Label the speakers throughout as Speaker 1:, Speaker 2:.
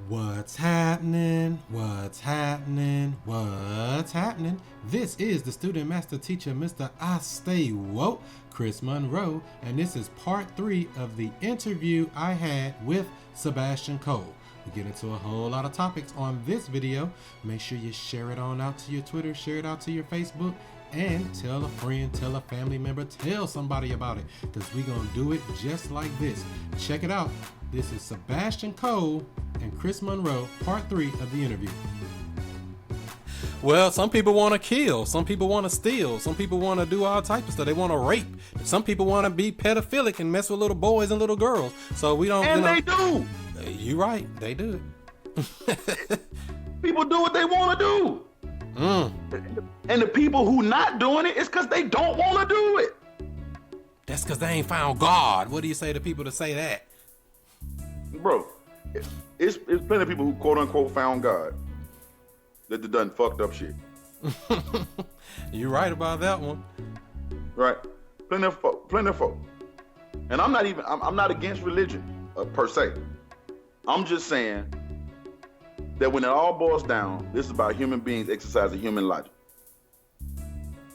Speaker 1: What's happening? What's happening? What's happening? This is the student master teacher, Mr. I Stay Woke, Chris Monroe, and this is part 3 of the interview I had with Sebastian Kole. We get into a whole lot of topics on this video. Make sure you share it on out to your Twitter, share it out to your Facebook, and tell a friend, tell a family member, tell somebody about it, because we're going to do it just like this. Check it out. This is Sebastian Kole and Chris Monroe, part 3 of the interview. Well, some people want to kill, some people want to steal, some people want to do all types of stuff. They want to rape. Some people want to be pedophilic and mess with little boys and little girls. So we don't.
Speaker 2: And they do.
Speaker 1: You're right, they do it.
Speaker 2: People do what they want to do. And the people who not doing it, it's because they don't want to do it.
Speaker 1: That's because they ain't found God. What do you say to people to say that?
Speaker 2: Bro, it's plenty of people who quote unquote found God that done fucked up shit.
Speaker 1: You're right about that one.
Speaker 2: Right? Plenty of folk. And I'm not against religion per se. I'm just saying that when it all boils down, this is about human beings exercising human logic.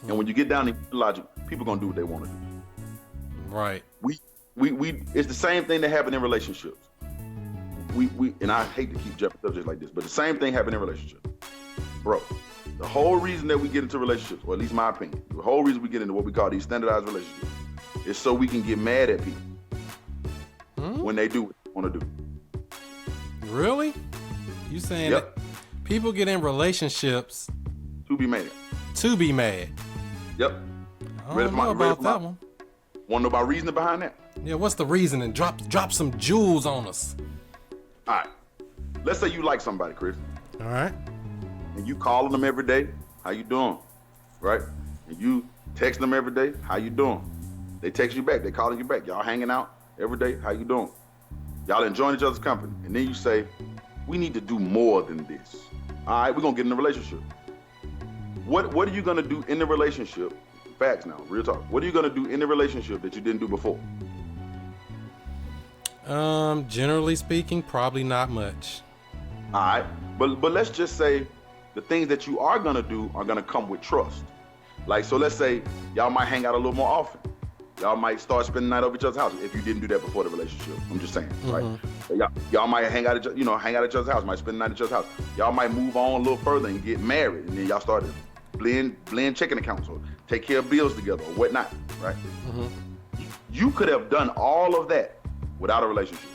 Speaker 2: And when you get down to logic, people gonna do what they want to do.
Speaker 1: Right.
Speaker 2: We it's the same thing that happened in relationships. We and I hate to keep jumping subjects like this, but the same thing happened in relationships. Bro, the whole reason that we get into relationships, or at least my opinion, the whole reason we get into what we call these standardized relationships is so we can get mad at people when they do what they want to do.
Speaker 1: Really? You saying that people get in relationships
Speaker 2: to be mad?
Speaker 1: To be mad.
Speaker 2: Yep.
Speaker 1: I don't know about that one.
Speaker 2: Want to know about reasoning behind that?
Speaker 1: Yeah, what's the reasoning? Drop some jewels on us.
Speaker 2: All right. Let's say you like somebody, Chris.
Speaker 1: All right.
Speaker 2: And you calling them every day. How you doing? Right? And you text them every day. How you doing? They text you back. They calling you back. Y'all hanging out every day. How you doing? Y'all enjoying each other's company. And then you say, we need to do more than this. All right, we're going to get in a relationship. What are you going to do in the relationship? Facts now, real talk. What are you going to do in the relationship that you didn't do before?
Speaker 1: Generally speaking, probably not much.
Speaker 2: All right, but let's just say the things that you are gonna do are gonna come with trust. Like, so let's say y'all might hang out a little more often. Y'all might start spending the night over each other's house if you didn't do that before the relationship. I'm just saying, right? Y'all might hang out at each other's house. Might spend the night at each other's house. Y'all might move on a little further and get married, and then y'all start to blend checking accounts or take care of bills together or whatnot, right? You could have done all of that without a relationship,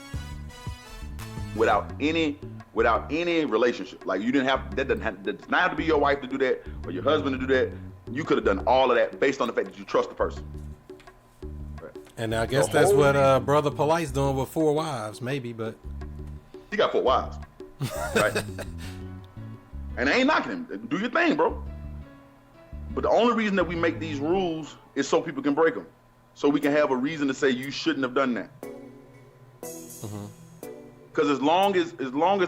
Speaker 2: without any relationship. Like, you didn't have that does not have to be your wife to do that or your husband to do that. You could have done all of that based on the fact that you trust the person. Right.
Speaker 1: And I guess that's what Brother Polite's doing with 4 wives, maybe, but
Speaker 2: he got 4 wives, right? And I ain't knocking him. Do your thing, bro. But the only reason that we make these rules is so people can break them, so we can have a reason to say you shouldn't have done that. Because as long as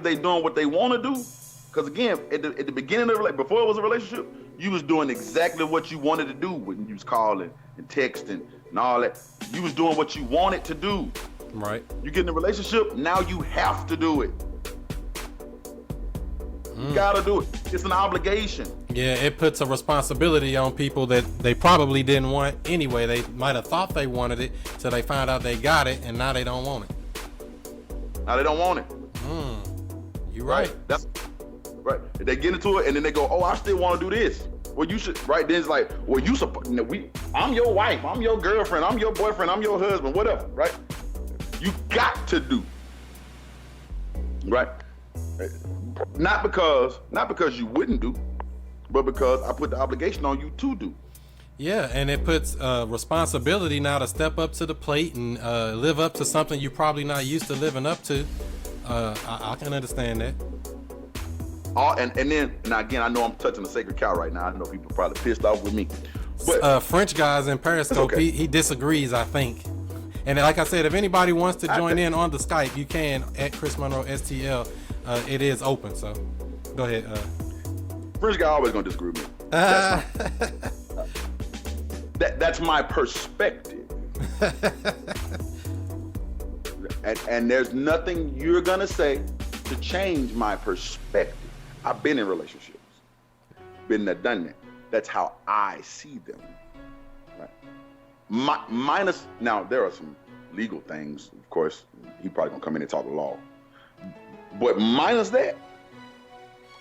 Speaker 2: they doing what they want to do, because again, at the beginning of before it was a relationship, you was doing exactly what you wanted to do when you was calling and texting and all that. You was doing what you wanted to do.
Speaker 1: Right.
Speaker 2: You get in a relationship, now you have to do it. You gotta do it. It's an obligation.
Speaker 1: Yeah, it puts a responsibility on people that they probably didn't want anyway. They might have thought they wanted it till they found out they got it, and now they don't want it.
Speaker 2: Now they don't want it.
Speaker 1: You're right.
Speaker 2: That's right. They get into it and then they go, "Oh, I still want to do this." Well, you should. Right then it's like, "Well, I'm your wife. I'm your girlfriend. I'm your boyfriend. I'm your husband. Whatever." Right? You got to do. Right? Not because you wouldn't do, but because I put the obligation on you to do.
Speaker 1: Yeah, and it puts responsibility now to step up to the plate and live up to something you're probably not used to living up to. I can understand that.
Speaker 2: And then again, I know I'm touching a sacred cow right now. I know people are probably pissed off with me. But
Speaker 1: French guys in Periscope,
Speaker 2: okay.
Speaker 1: he disagrees, I think. And like I said, if anybody wants to join in on the Skype, you can at Chris Monroe STL. It is open, so go ahead.
Speaker 2: French guy always gonna disagree with me. That's my perspective. And there's nothing you're gonna say to change my perspective. I've been in relationships, been there, done that. That's how I see them. Right? Minus, now there are some legal things, of course. He probably gonna come in and talk law, but minus that,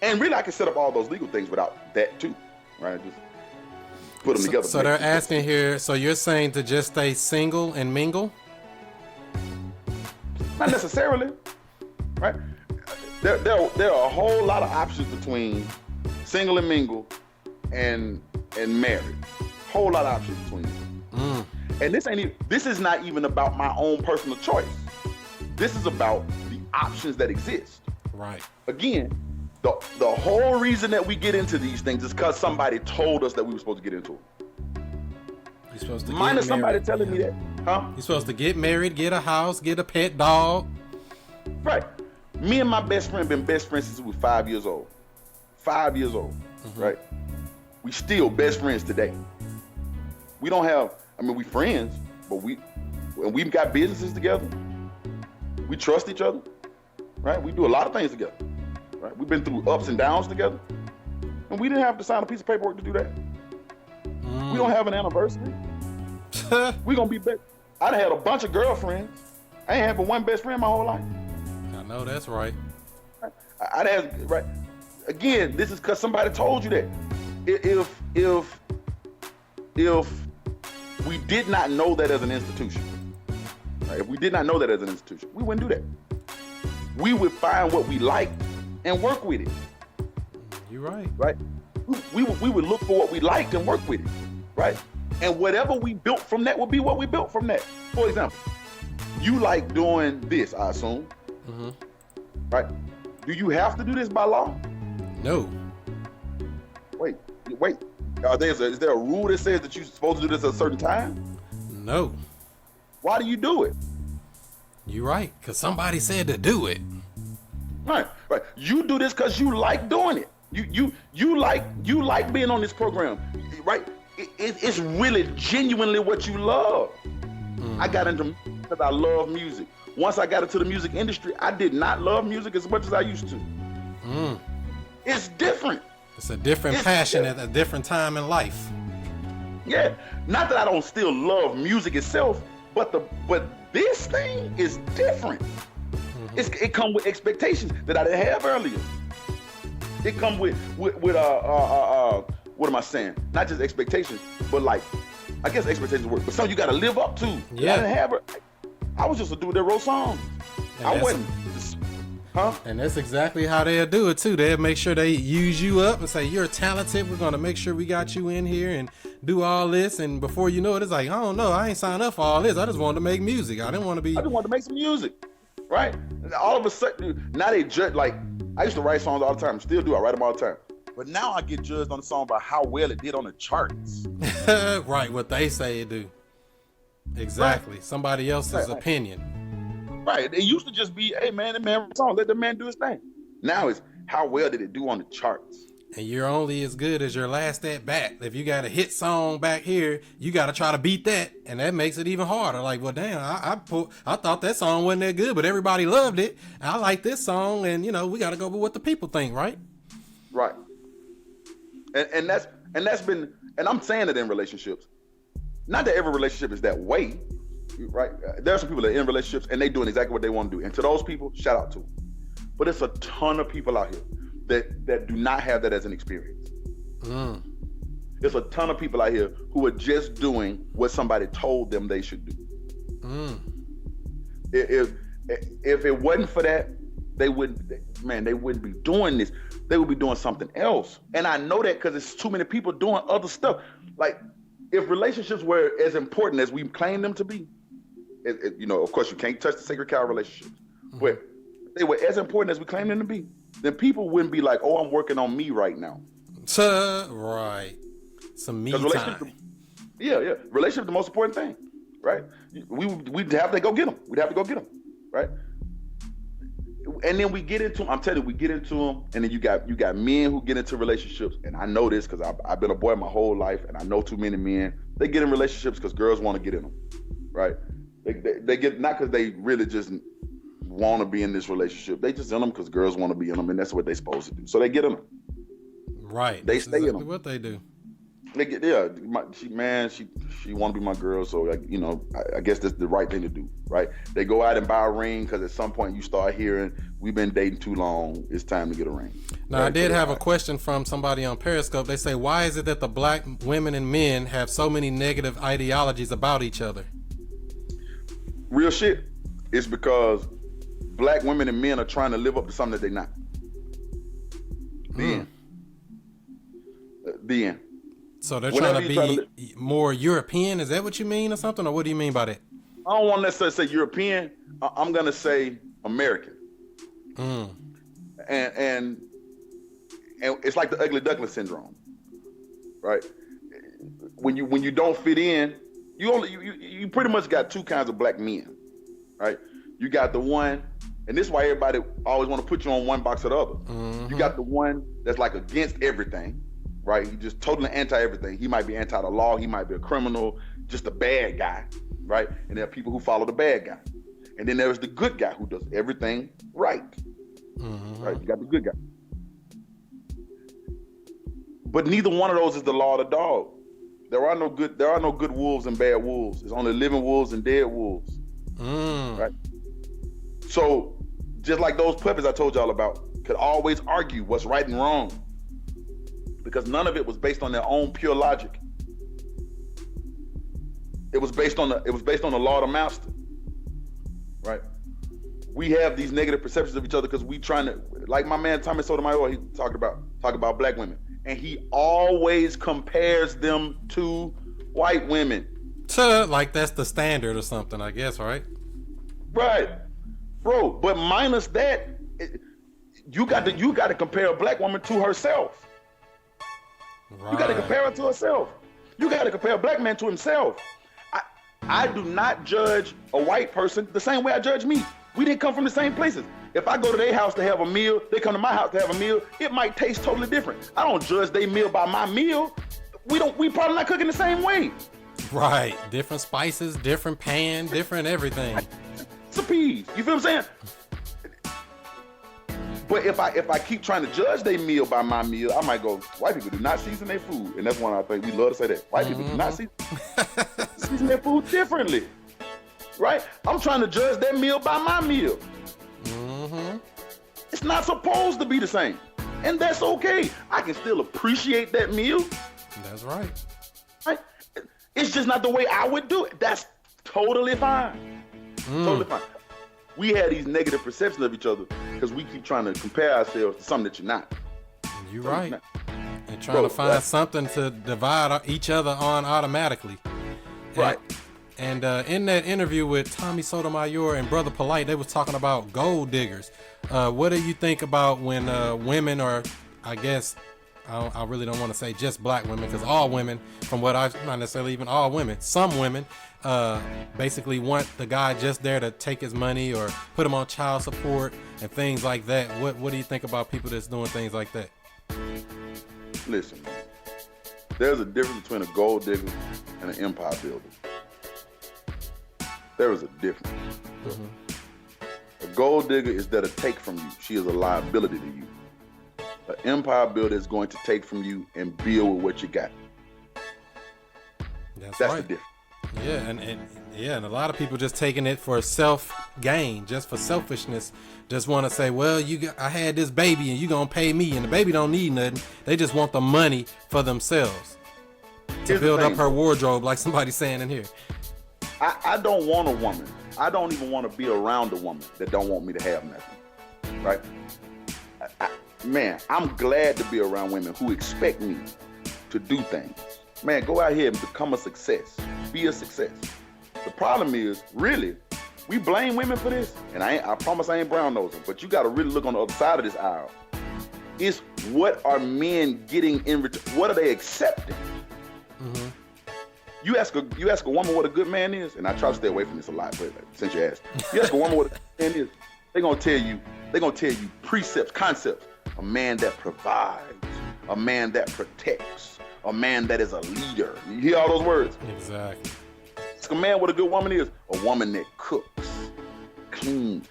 Speaker 2: and really, I can set up all those legal things without that too, right? Just put them together.
Speaker 1: So they're asking here. So you're saying to just stay single and mingle?
Speaker 2: Not necessarily, right? There are a whole lot of options between single and mingle and married. Whole lot of options between them. And this is not even about my own personal choice. This is about the options that exist.
Speaker 1: Right.
Speaker 2: Again, the whole reason that we get into these things is because somebody told us that we were supposed to get into it.
Speaker 1: You're supposed to
Speaker 2: Minus somebody telling me that, huh?
Speaker 1: You're supposed to get married, get a house, get a pet dog.
Speaker 2: Right. Me and my best friend been best friends since we were 5 years old. 5 years old, right? We still best friends today. We don't have, we friends, but we've got businesses together. We trust each other, right? We do a lot of things together, right? We've been through ups and downs together, and we didn't have to sign a piece of paperwork to do that. We don't have an anniversary. We gonna be best. I done had a bunch of girlfriends. I ain't had but one best friend my whole life.
Speaker 1: I know that's right.
Speaker 2: I have, right. Again, this is because somebody told you that. If we did not know that as an institution, right? If we did not know that as an institution, we wouldn't do that. We would find what we liked and work with it.
Speaker 1: You're right.
Speaker 2: Right? We would look for what we liked and work with it, right? And whatever we built from that would be what we built from that. For example, you like doing this, I assume, right? Do you have to do this by law?
Speaker 1: No.
Speaker 2: Wait. Is there a rule that says that you're supposed to do this at a certain time?
Speaker 1: No.
Speaker 2: Why do you do it?
Speaker 1: You're right, because somebody said to do it.
Speaker 2: Right. You do this because you like doing it. You like being on this program, right? It's really genuinely what you love. I got into music because I love music. Once I got into the music industry, I did not love music as much as I used to. It's different.
Speaker 1: It's a different passion at a different time in life.
Speaker 2: Yeah, not that I don't still love music itself, but this thing is different. It comes with expectations that I didn't have earlier. It comes with what am I saying? Not just expectations, but like, I guess expectations work, but something you got to live up to.
Speaker 1: Yeah.
Speaker 2: I didn't have it. I was just a dude that wrote songs. I wasn't.
Speaker 1: And that's exactly how they'll do it too. They'll make sure they use you up and say, you're talented. We're going to make sure we got you in here and do all this. And before you know it, it's like, I don't know. I ain't signed up for all this. I just wanted to make music. I just wanted to make some music. Right? And all of a sudden, now they judge, like, I used to write songs all the time. Still do. I write them all the time. But now I get judged on the song by how well it did on the charts. Right. What they say it do. Exactly. Right. Somebody else's opinion.
Speaker 2: Right. It used to just be, hey man, the man wrote a song, let the man do his thing. Now it's how well did it do on the charts.
Speaker 1: And you're only as good as your last at bat. If you got a hit song back here, you got to try to beat that, and that makes it even harder. Like, well, damn, I thought that song wasn't that good, but everybody loved it. I like this song, and we got to go with what the people think, right?
Speaker 2: Right. And that's been, and I'm saying it in relationships. Not that every relationship is that way. Right? There are some people that are in relationships and they doing exactly what they want to do. And to those people, shout out to them. But it's a ton of people out here that do not have that as an experience. There's a ton of people out here who are just doing what somebody told them they should do. If it wasn't for that, they wouldn't be doing this. They would be doing something else. And I know that because it's too many people doing other stuff. Like, if relationships were as important as we claim them to be, of course you can't touch the sacred cow relationships, but if they were as important as we claim them to be, then people wouldn't be like, oh, I'm working on me right now.
Speaker 1: Right. Some me time.
Speaker 2: Yeah. Relationship is the most important thing, right? We'd have to go get them. We'd have to go get them, right? And then we get into them. I'm telling you, we get into them, and then you got men who get into relationships, and I know this because I've been a boy my whole life, and I know too many men. They get in relationships because girls want to get in them, right? They get, not because they really just want to be in this relationship. They just in them because girls want to be in them, and that's what they're supposed to do. So they get in them.
Speaker 1: Right.
Speaker 2: They
Speaker 1: That's
Speaker 2: stay in
Speaker 1: exactly
Speaker 2: them.
Speaker 1: what they do.
Speaker 2: They get she want to be my girl, so I guess that's the right thing to do, right? They go out and buy a ring because at some point you start hearing, we've been dating too long, it's time to get a ring.
Speaker 1: Now,
Speaker 2: right?
Speaker 1: I did have a question from somebody on Periscope. They say, why is it that the black women and men have so many negative ideologies about each other?
Speaker 2: Real shit. It's because black women and men are trying to live up to something that they're not. The end. The end.
Speaker 1: So they're
Speaker 2: Whenever
Speaker 1: trying to
Speaker 2: you
Speaker 1: be more European? Is that what you mean or something? Or what do you mean by that?
Speaker 2: I don't want to necessarily say European. I'm going to say American. And it's like the ugly duckling syndrome, right? When you don't fit in, you pretty much got two kinds of black men, right? You got the one, and this is why everybody always want to put you on one box or the other. You got the one that's like against everything, right? He just totally anti everything. He might be anti the law. He might be a criminal, just a bad guy, right? And there are people who follow the bad guy. And then there's the good guy who does everything right. Right? You got the good guy. But neither one of those is the law of the dog. There are no good wolves and bad wolves. There's only living wolves and dead wolves. Right? So just like those puppies I told y'all about could always argue what's right and wrong, because none of it was based on their own pure logic. It was based on the law of the master. Right? We have these negative perceptions of each other because we trying to, like my man Tommy Sotomayor, he talk about black women, and he always compares them to white women.
Speaker 1: Like that's the standard or something, I guess, right?
Speaker 2: Right, bro. But minus that, you got to compare a black woman to herself. Right. You got to compare her to herself. You got to compare a black man to himself. I do not judge a white person the same way I judge me. We didn't come from the same places. If I go to their house to have a meal, they come to my house to have a meal, it might taste totally different. I don't judge their meal by my meal. We probably not cooking the same way.
Speaker 1: Right. Different spices, different pan, different everything.
Speaker 2: Recipes. You feel what I'm saying? But if I keep trying to judge their meal by my meal, I might go, white people do not season their food. And that's one I think we love to say that. White people do not season their food differently. Right? I'm trying to judge that meal by my meal. It's not supposed to be the same. And that's okay. I can still appreciate that meal.
Speaker 1: That's right.
Speaker 2: Right? It's just not the way I would do it. That's totally fine. Totally fine. We have these negative perceptions of each other because we keep trying to compare ourselves to something that you're not.
Speaker 1: You're right. And trying to find something to divide each other on automatically.
Speaker 2: Right.
Speaker 1: And in that interview with Tommy Sotomayor and Brother Polite, they was talking about gold diggers. What do you think about when women, or I guess I really don't want to say just black women, because all women, from what I've, not necessarily even all women, some women basically want the guy just there to take his money or put him on child support and things like that. What do you think about people that's doing things like that?
Speaker 2: Listen, man, there's a difference between a gold digger and an empire builder. There is a difference. A gold digger is there to take from you. She is a liability to you. An empire builder is going to take from you and build with what you got. That's right. The difference.
Speaker 1: Yeah, and a lot of people just taking it for self-gain, just for selfishness. Just want to say, well, I had this baby and you gonna pay me, and the baby don't need nothing. They just want the money for themselves to build up her wardrobe, like somebody's saying in here.
Speaker 2: I don't want a woman. I don't even want to be around a woman that don't want me to have nothing, right? Man, I'm glad to be around women who expect me to do things. Man, go out here and become a success. Be a success. The problem is, really, we blame women for this. And I promise I ain't brown nosing, but you got to really look on the other side of this aisle. It's what are men getting in return? What are they accepting? You ask a woman what a good man is, and I try to stay away from this a lot, but since you asked, you ask a woman what a good man is, they're gonna tell you precepts, concepts. A man that provides, a man that protects, a man that is a leader. You hear all those words?
Speaker 1: Exactly.
Speaker 2: Ask a man what a good woman is. A woman that cooks, cleans,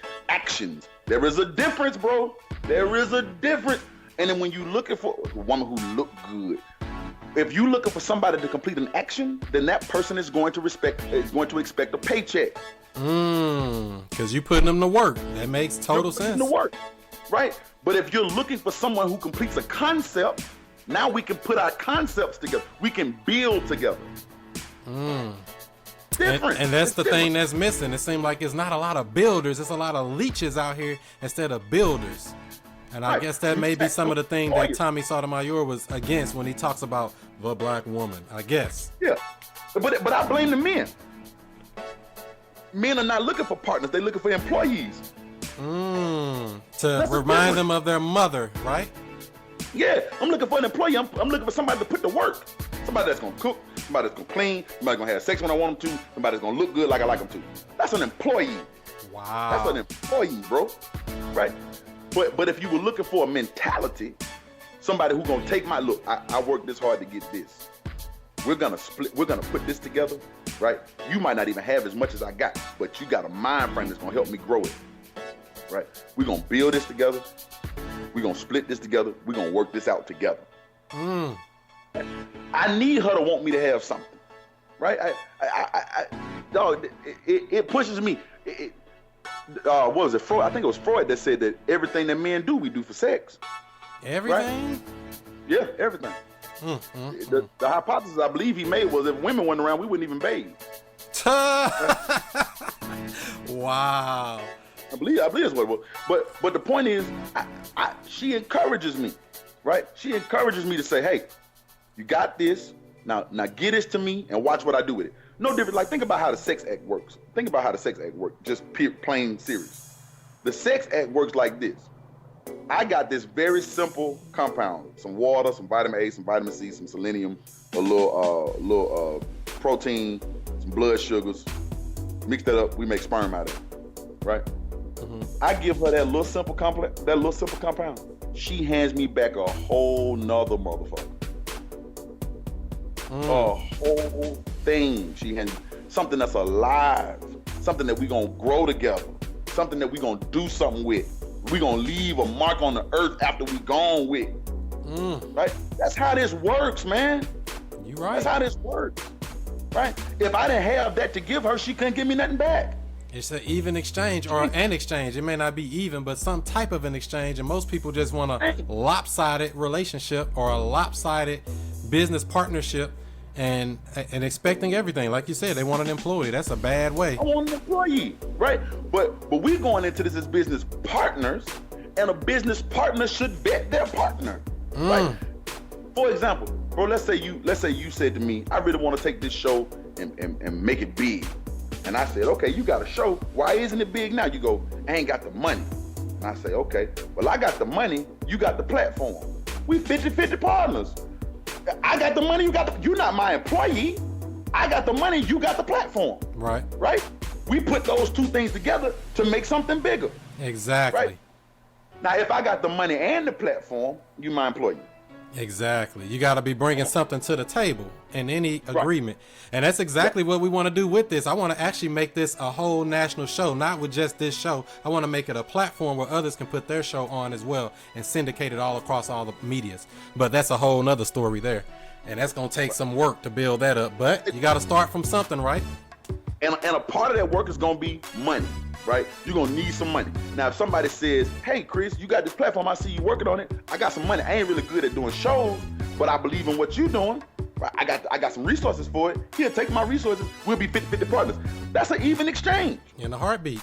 Speaker 2: actions. There is a difference, bro. There is a difference. And then when you're looking for a woman who look good, if you're looking for somebody to complete an action, then that person is going to expect a paycheck.
Speaker 1: Because you putting them to work. That makes total sense.
Speaker 2: To work, right? But if you're looking for someone who completes a concept, now we can put our concepts together. We can build together. Different.
Speaker 1: And that's the thing that's missing. It seems like it's not a lot of builders. It's a lot of leeches out here instead of builders. And I guess that may be some of the things that Tommy Sotomayor was against when he talks about the black woman, I guess.
Speaker 2: Yeah. But I blame the men. Men are not looking for partners. They're looking for employees.
Speaker 1: To remind them of their mother, right?
Speaker 2: Yeah. I'm looking for an employee. I'm looking for somebody to put to work. Somebody that's going to cook. Somebody that's going to clean. Somebody going to have sex when I want them to. Somebody that's going to look good like I like them to. That's an employee.
Speaker 1: Wow.
Speaker 2: That's an employee, bro. Right? But if you were looking for a mentality, somebody who's gonna take my look, I worked this hard to get this. We're gonna put this together, right? You might not even have as much as I got, but you got a mind frame that's gonna help me grow it. Right? We're gonna build this together, we're gonna split this together, we're gonna work this out together. I need her to want me to have something. Right? Dog, it pushes me. What was it, Freud? I think it was Freud that said that everything that men do, we do for sex.
Speaker 1: Everything?
Speaker 2: Right? Yeah, everything. The hypothesis I believe he made was if women went around, we wouldn't even bathe.
Speaker 1: Wow.
Speaker 2: I believe that's what it was. But the point is, she encourages me, right? She encourages me to say, hey, you got this. Now get this to me and watch what I do with it. No different. Like, think about how the sex act works. Think about how the sex act works. Just plain serious. The sex act works like this. I got this very simple compound: some water, some vitamin A, some vitamin C, some selenium, a little protein, some blood sugars. Mix that up. We make sperm out of it, right? I give her that little simple compound. She hands me back a whole nother motherfucker. A whole thing. She has something that's alive, something that we gonna grow together, something that we gonna do something with. We gonna leave a mark on the earth after we gone with. Right? That's how this works, man.
Speaker 1: You right.
Speaker 2: That's how this works. Right? If I didn't have that to give her, she couldn't give me nothing back.
Speaker 1: It's an even exchange or an exchange. It may not be even, but some type of an exchange. And most people just want a lopsided relationship or a lopsided business partnership. And expecting everything, like you said, they want an employee. That's a bad way.
Speaker 2: I want an employee, right? But we're going into this as business partners, and a business partner should vet their partner, right? For example, bro, let's say you said to me, I really want to take this show and make it big, and I said, okay, you got a show. Why isn't it big now? You go, I ain't got the money. And I say, okay, well, I got the money. You got the platform. We 50-50 partners. I got the money, you're not my employee. I got the money, you got the platform.
Speaker 1: Right.
Speaker 2: Right? We put those two things together to make something bigger.
Speaker 1: Exactly.
Speaker 2: Right? Now, if I got the money and the platform, you my employee.
Speaker 1: Exactly. You got to be bringing something to the table in any agreement. And that's exactly what we want to do with this. I want to actually make this a whole national show, not with just this show. I want to make it a platform where others can put their show on as well and syndicate it all across all the medias. But that's a whole nother story there. And that's going to take some work to build that up. But you got to start from something, right?
Speaker 2: And a part of that work is going to be money, right? You're going to need some money. Now, if somebody says, hey, Chris, you got this platform. I see you working on it. I got some money. I ain't really good at doing shows, but I believe in what you're doing. Right? I got some resources for it. Here, take my resources. We'll be 50-50 partners. That's an even exchange.
Speaker 1: In a heartbeat.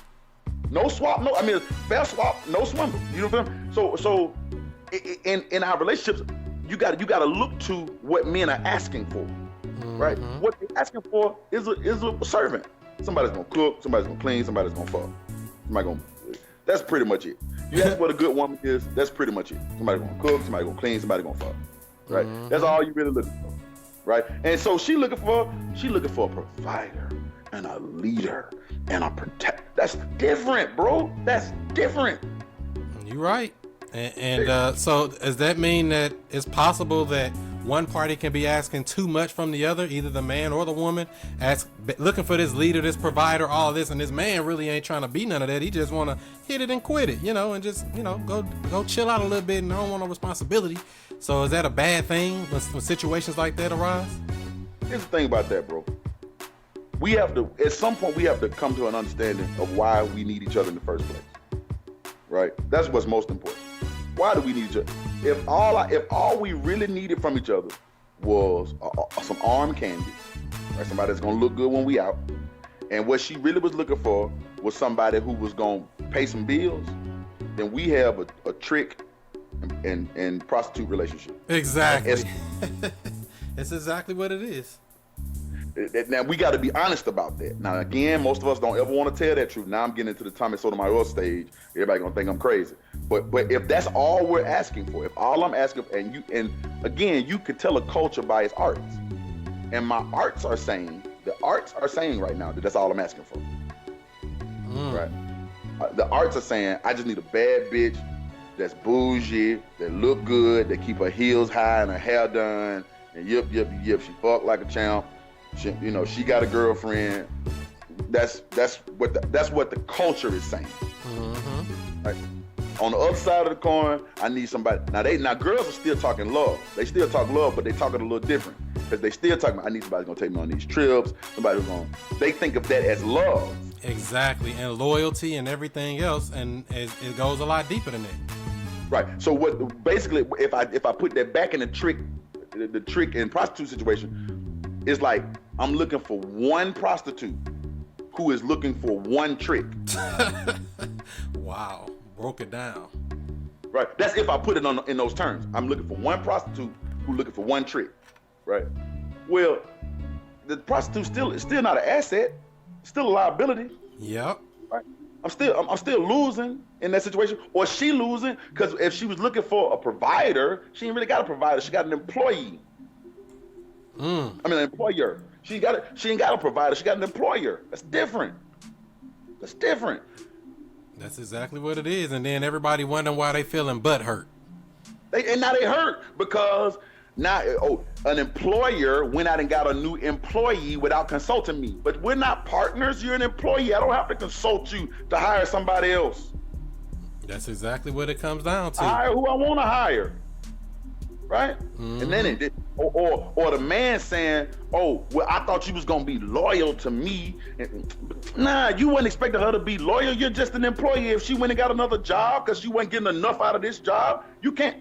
Speaker 2: No swap. Fair swap, no swindle. You know what I'm saying? So in our relationships, you got to look to what men are asking for. Right? What they're asking for is a servant. Somebody's gonna cook, somebody's gonna clean, somebody's gonna fuck. That's pretty much it. You ask what a good woman is, that's pretty much it. Somebody's gonna cook, somebody's gonna clean, somebody's gonna fuck. Right? That's all you really looking for. Right? And so she looking for a provider and a leader and a protector. That's different, bro. That's different.
Speaker 1: You're right. And so does that mean that it's possible that one party can be asking too much from the other, either the man or the woman, looking for this leader, this provider, all this, and this man really ain't trying to be none of that. He just want to hit it and quit it, and just, go chill out a little bit and don't want no responsibility. So is that a bad thing when situations like that arise?
Speaker 2: Here's the thing about that, bro. We have to, at some point, we have to come to an understanding of why we need each other in the first place, right? That's what's most important. Why do we need each other? If all we really needed from each other was some arm candy, right? Somebody that's gonna look good when we out, and what she really was looking for was somebody who was gonna pay some bills, then we have a trick and prostitute relationship.
Speaker 1: Exactly. That's exactly what it is.
Speaker 2: Now we got to be honest about that. Now again, most of us don't ever want to tell that truth. Now I'm getting into the Tommy Sotomayor stage. Everybody gonna think I'm crazy. But if that's all we're asking for, if all I'm asking, and again, you could tell a culture by its arts. And the arts are saying right now that that's all I'm asking for. Right? The arts are saying I just need a bad bitch that's bougie, that look good, that keep her heels high and her hair done, and yip, she fuck like a champ. She got a girlfriend. That's what the culture is saying. Mm-hmm. Right? On the other side of the coin, I need somebody. Now girls are still talking love. They still talk love, but they talk it a little different because they still talking. I need somebody who's gonna take me on these trips. Somebody who's gonna. They think of that as love.
Speaker 1: Exactly, and loyalty and everything else, and it goes a lot deeper than that.
Speaker 2: Right. So what? Basically, if I put that back in the trick and prostitute situation. It's like I'm looking for one prostitute who is looking for one trick.
Speaker 1: Wow, broke it down.
Speaker 2: Right, that's if I put it in those terms. I'm looking for one prostitute who's looking for one trick. Right. Well, the prostitute is still not an asset, still a liability.
Speaker 1: Yep.
Speaker 2: Right. I'm still losing in that situation, or she losing because if she was looking for a provider, she ain't really got a provider. She got an employee. An employer. She ain't got a provider. She got an employer. That's different.
Speaker 1: That's exactly what it is. And then everybody wondering why they feeling butt hurt.
Speaker 2: Now they hurt because now an employer went out and got a new employee without consulting me. But we're not partners. You're an employee. I don't have to consult you to hire somebody else. That's
Speaker 1: exactly what it comes down to.
Speaker 2: I hire who I want to hire. Right? Mm-hmm. And then or the man saying, oh, well, I thought you was going to be loyal to me. Nah, you wasn't expecting her to be loyal. You're just an employee. If she went and got another job because she wasn't getting enough out of this job, you can't.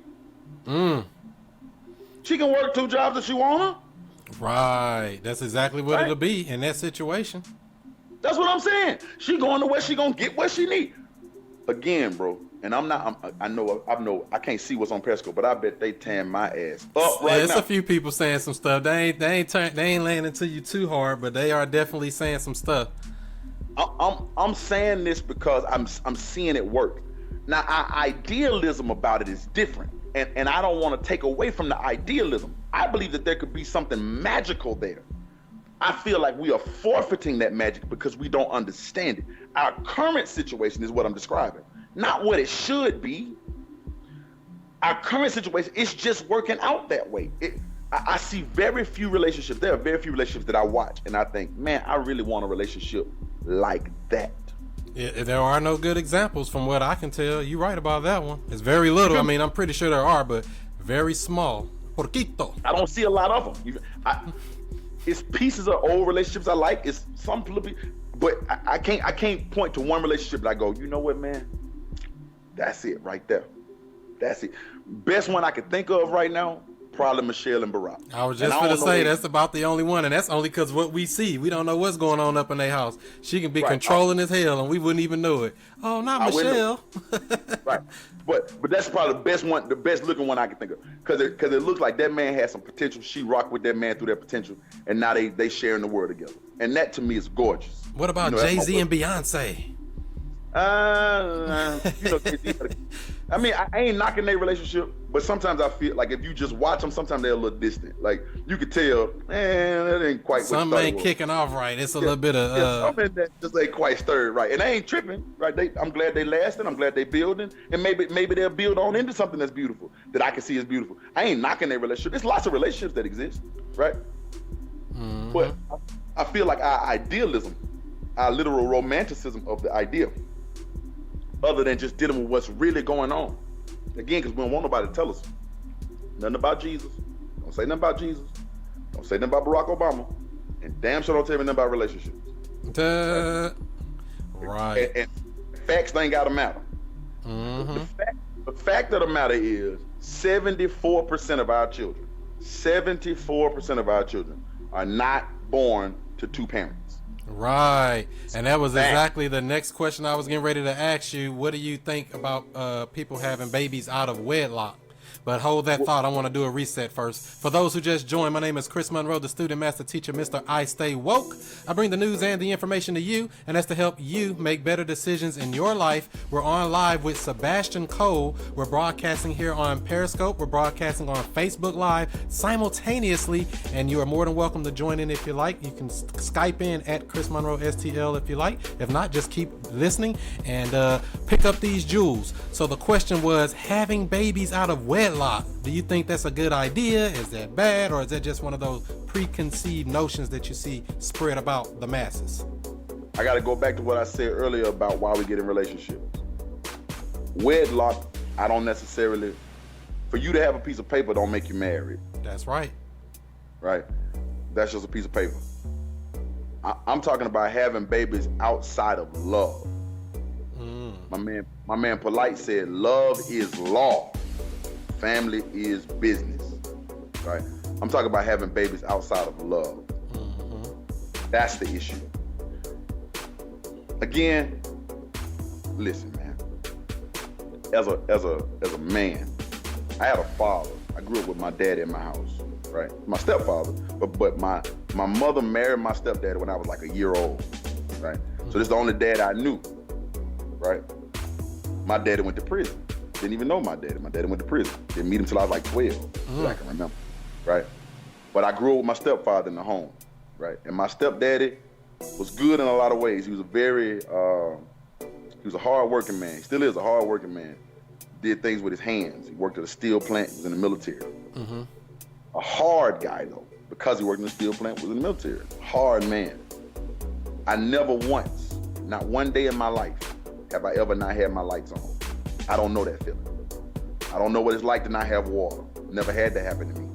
Speaker 2: She can work 2 jobs if she want to.
Speaker 1: Right. That's exactly what it'll be in that situation.
Speaker 2: That's what I'm saying. She going to where she going to get what she need. Again, bro. And I know I can't see what's on Periscope, but I bet they tan my ass up right now.
Speaker 1: There's a few people saying some stuff. They ain't landing to you too hard, but they are definitely saying some stuff.
Speaker 2: I'm saying this because I'm seeing it work. Now, our idealism about it is different, and I don't want to take away from the idealism. I believe that there could be something magical there. I feel like we are forfeiting that magic because we don't understand it. Our current situation is what I'm describing. Not what it should be. Our current situation, it's just working out that way. I see very few relationships. There are very few relationships that I watch, and I think, man, I really want a relationship like that.
Speaker 1: Yeah, there are no good examples from what I can tell. You're right about that one. It's very little. I mean, I'm pretty sure there are, but very small. Porquito.
Speaker 2: I don't see a lot of them. It's pieces of old relationships I like. It's some, but I can't point to one relationship that I go, you know what, man? That's it right there. That's it. Best one I can think of right now, probably Michelle and Barack.
Speaker 1: I was just going to say that's about the only one, and that's only because what we see. We don't know what's going on up in their house. She can be controlling as hell, and we wouldn't even know it. Oh, not Michelle.
Speaker 2: Right. But that's probably the best one, the best looking one I can think of, because it looks like that man has some potential. She rocked with that man through that potential, and now they sharing the world together, and that to me is gorgeous.
Speaker 1: What about Jay-Z and Beyonce?
Speaker 2: You know, I mean, I ain't knocking their relationship, but sometimes I feel like if you just watch them, sometimes they're a little distant. Like you could tell, man, that ain't quite.
Speaker 1: Something ain't kicking off right. It's a little bit of
Speaker 2: something that just ain't quite stirred right, and they ain't tripping, right? I'm glad they lasting. I'm glad they building, and maybe they'll build on into something that's beautiful that I can see is beautiful. I ain't knocking their relationship. There's lots of relationships that exist, right? Mm-hmm. But I feel like our idealism, our literal romanticism of the idea, other than just dealing with what's really going on. Again, because we don't want nobody to tell us nothing about Jesus. Don't say nothing about Jesus. Don't say nothing about Barack Obama. And damn sure don't tell me nothing about relationships.
Speaker 1: Right.
Speaker 2: And facts ain't gotta matter.
Speaker 1: Mm-hmm.
Speaker 2: The fact of the matter is 74% of our children, 74% of our children are not born to two parents.
Speaker 1: Right. And that was exactly the next question I was getting ready to ask you. What do you think about people having babies out of wedlock? But hold that thought. I want to do a reset first. For those who just joined, my name is Chris Monroe, the student master teacher, Mr. I Stay Woke. I bring the news and the information to you, and that's to help you make better decisions in your life. We're on live with Sebastian Kole. We're broadcasting here on Periscope. We're broadcasting on Facebook Live simultaneously, and you are more than welcome to join in if you like. You can Skype in at Chris Monroe STL if you like. If not, just keep listening and pick up these jewels. So the question was, having babies out of wedlock. Do you think that's a good idea? Is that bad? Or is that just one of those preconceived notions that you see spread about the masses?
Speaker 2: I got to go back to what I said earlier about why we get in relationships. Wedlock, I don't necessarily, for you to have a piece of paper don't make you married.
Speaker 1: That's right.
Speaker 2: Right? That's just a piece of paper. I'm talking about having babies outside of love. My man Polite said, love is law. Family is business, right? I'm talking about having babies outside of love. Mm-hmm. That's the issue. Again, listen, man. As a man, I had a father. I grew up with my dad in my house, right? My stepfather, but my mother married my stepdad when I was like a year old, right? So this is the only dad I knew, right? My daddy went to prison. Didn't even know my daddy. My daddy went to prison. Didn't meet him till I was like 12, that I can remember, right? But I grew up with my stepfather in the home, right? And my stepdaddy was good in a lot of ways. He was he was a hard-working man. He still is a hard-working man. Did things with his hands. He worked at a steel plant. He was in the military. Mm-hmm. A hard guy, though, because he worked in the steel plant, was in the military. Hard man. I never once, not one day in my life, have I ever not had my lights on. I don't know that feeling. I don't know what it's like to not have water. Never had that happen to me.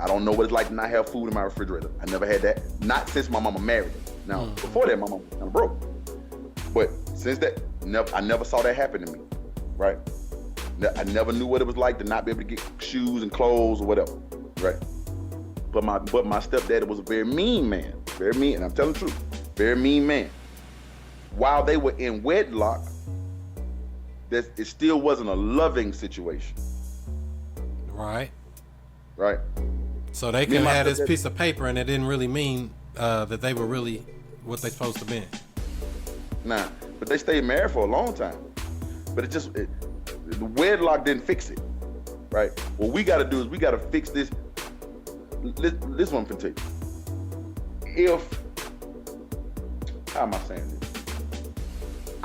Speaker 2: I don't know what it's like to not have food in my refrigerator. I never had that. Not since my mama married me. Now, before that, my mama was kind of broke. But since that, I never saw that happen to me, right? I never knew what it was like to not be able to get shoes and clothes or whatever, right? But my stepdaddy was a very mean man. Very mean, and I'm telling the truth. Very mean man. While they were in wedlock, it still wasn't a loving situation.
Speaker 1: Right.
Speaker 2: Right.
Speaker 1: So they can have this piece of paper and it didn't really mean that they were really what they supposed to be.
Speaker 2: Nah, but they stayed married for a long time. But the wedlock didn't fix it. Right? What we got to do is we got to fix this. This one can take. How am I saying this?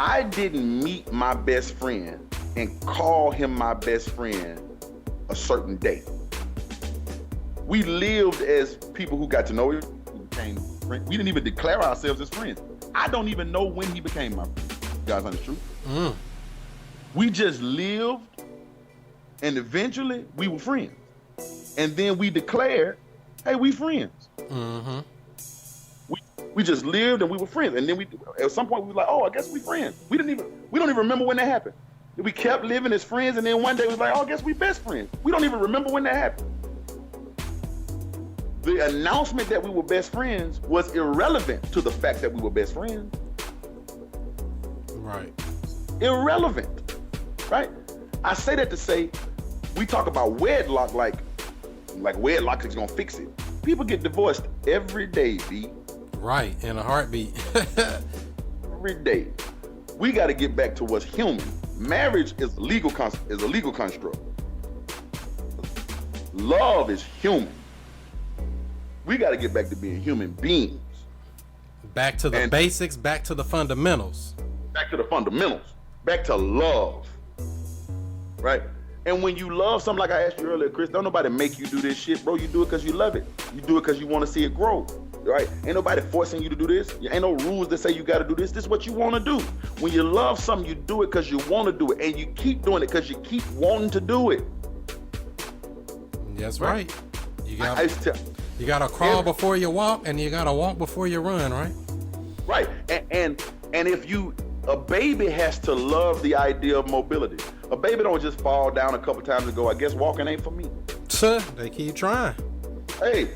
Speaker 2: I didn't meet my best friend and call him my best friend a certain day. We lived as people who got to know him, who became friends. We didn't even declare ourselves as friends. I don't even know when he became my friend. You guys know the truth? We just lived, and eventually we were friends. And then we declared, hey, we friends. Mm-hmm. We just lived and we were friends. And then at some point we were like, oh, I guess we friends. We don't even remember when that happened. We kept living as friends, and then one day we was like, oh, I guess we best friends. We don't even remember when that happened. The announcement that we were best friends was irrelevant to the fact that we were best friends.
Speaker 1: Right.
Speaker 2: Irrelevant, right? I say that to say, we talk about wedlock like wedlock is gonna fix it. People get divorced every day, B.
Speaker 1: Right, in a heartbeat.
Speaker 2: Every day. We got to get back to what's human. Marriage is a legal construct. Love is human. We got to get back to being human beings.
Speaker 1: Back to the basics, back to the fundamentals.
Speaker 2: Back to the fundamentals. Back to love. Right? And when you love something, like I asked you earlier, Chris, don't nobody make you do this shit, bro. You do it because you love it. You do it because you want to see it grow. Right? Ain't nobody forcing you to do this. Ain't no rules that say you got to do this. This is what you want to do. When you love something, you do it because you want to do it. And you keep doing it because you keep wanting to do it.
Speaker 1: That's right. You got to crawl before you walk, and you got to walk before you run, right?
Speaker 2: Right. And if a baby has to love the idea of mobility. A baby don't just fall down a couple times and go, I guess walking ain't for me.
Speaker 1: They keep trying.
Speaker 2: Hey,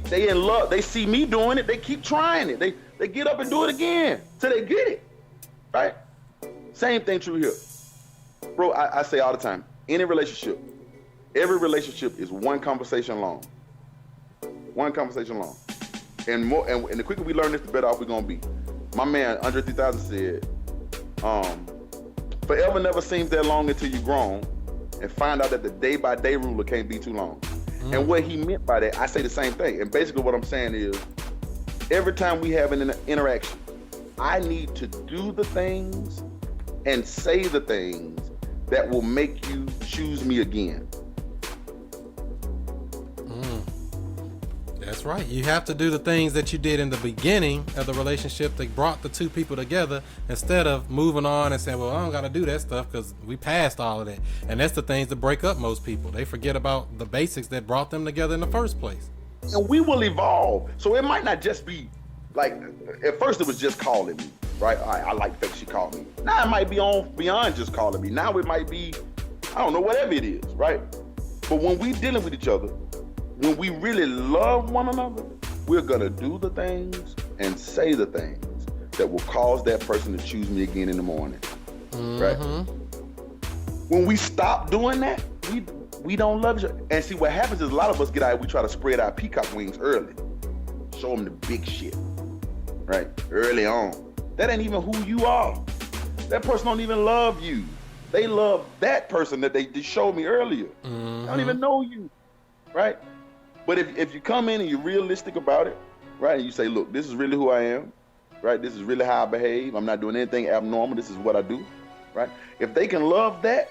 Speaker 2: they in love. They see me doing it. They keep trying it. They get up and do it again till they get it. Right? Same thing true here. Bro, I say all the time, any relationship, every relationship is one conversation long. One conversation long. And the quicker we learn this, the better off we're gonna be. My man, Andre 3000 said, forever never seems that long until you're grown and find out that the day-by-day ruler can't be too long. And what he meant by that, I say the same thing. And basically what I'm saying is, every time we have an interaction, I need to do the things and say the things that will make you choose me again.
Speaker 1: That's right. You have to do the things that you did in the beginning of the relationship that brought the two people together, instead of moving on and saying, well, I don't got to do that stuff because we passed all of that. And that's the things that break up most people. They forget about the basics that brought them together in the first place.
Speaker 2: And we will evolve. So it might not just be like, at first it was just calling me, right? I like the fact she called me. Now it might be on beyond just calling me. Now it might be, I don't know, whatever it is, right? But when we dealing with each other, when we really love one another, we're gonna do the things and say the things that will cause that person to choose me again in the morning, right? When we stop doing that, we don't love each other. And see, what happens is a lot of us get out, we try to spread our peacock wings early. Show them the big shit, right? Early on. That ain't even who you are. That person don't even love you. They love that person that they just showed me earlier. They don't even know you, right? But if you come in and you're realistic about it, right, and you say, look, this is really who I am, right? This is really how I behave. I'm not doing anything abnormal. This is what I do, right? If they can love that,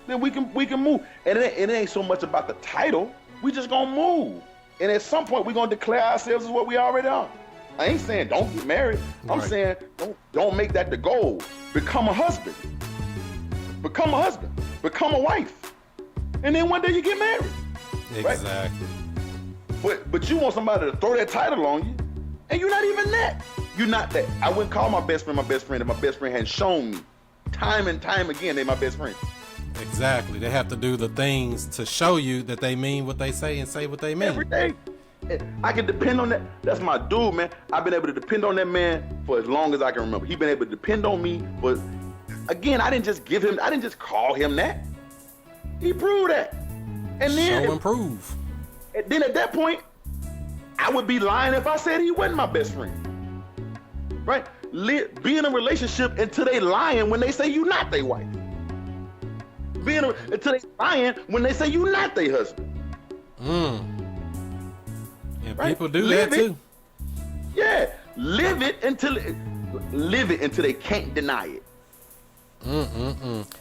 Speaker 2: then we can move. And it ain't so much about the title. We just gonna move. And at some point, we're gonna declare ourselves as what we already are. I ain't saying don't get married. I'm saying don't make that the goal. Become a husband. Become a husband. Become a wife. And then one day you get married.
Speaker 1: Exactly.
Speaker 2: Right? But you want somebody to throw that title on you, and you're not even that. You're not that. I wouldn't call my best friend if my best friend hadn't shown me time and time again they're my best friend.
Speaker 1: Exactly. They have to do the things to show you that they mean what they say and say what they mean.
Speaker 2: Every day. I can depend on that. That's my dude, man. I've been able to depend on that man for as long as I can remember. He's been able to depend on me, but again, I didn't just call him that. He proved that. And then
Speaker 1: show and prove.
Speaker 2: And then at that point, I would be lying if I said he wasn't my best friend. Right? Be in a relationship until they lying when they say you not their wife. Until they lying when they say you not their husband.
Speaker 1: And
Speaker 2: right?
Speaker 1: people do that too.
Speaker 2: Yeah. Live it until they can't deny it.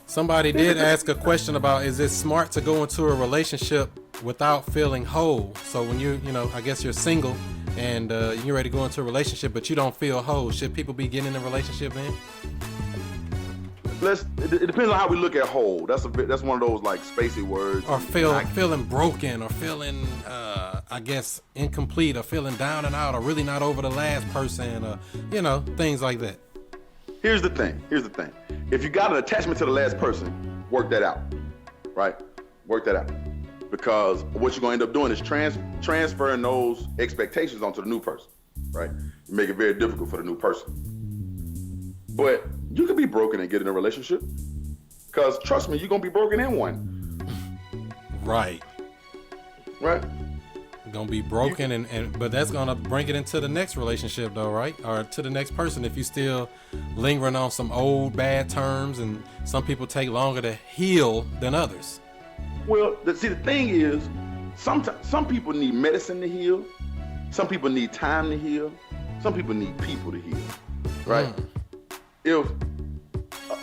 Speaker 1: Somebody did ask a question about, is it smart to go into a relationship without feeling whole? So when I guess you're single and you're ready to go into a relationship, but you don't feel whole. Should people be getting in a relationship then?
Speaker 2: It depends on how we look at whole. That's one of those like spacey words.
Speaker 1: Or feeling broken, or feeling I guess incomplete, or feeling down and out, or really not over the last person, or things like that.
Speaker 2: Here's the thing. If you got an attachment to the last person, work that out, right? Work that out. Because what you're going to end up doing is transferring those expectations onto the new person, right? You make it very difficult for the new person. But you can be broken and get in a relationship. Because trust me, you're going to be broken in one.
Speaker 1: Right.
Speaker 2: Right?
Speaker 1: Gonna be broken, and but that's gonna bring it into the next relationship though, right? Or to the next person if you still lingering on some old bad terms, and some people take longer to heal than others.
Speaker 2: Well, the thing is, some people need medicine to heal. Some people need time to heal. Some people need people to heal, right? If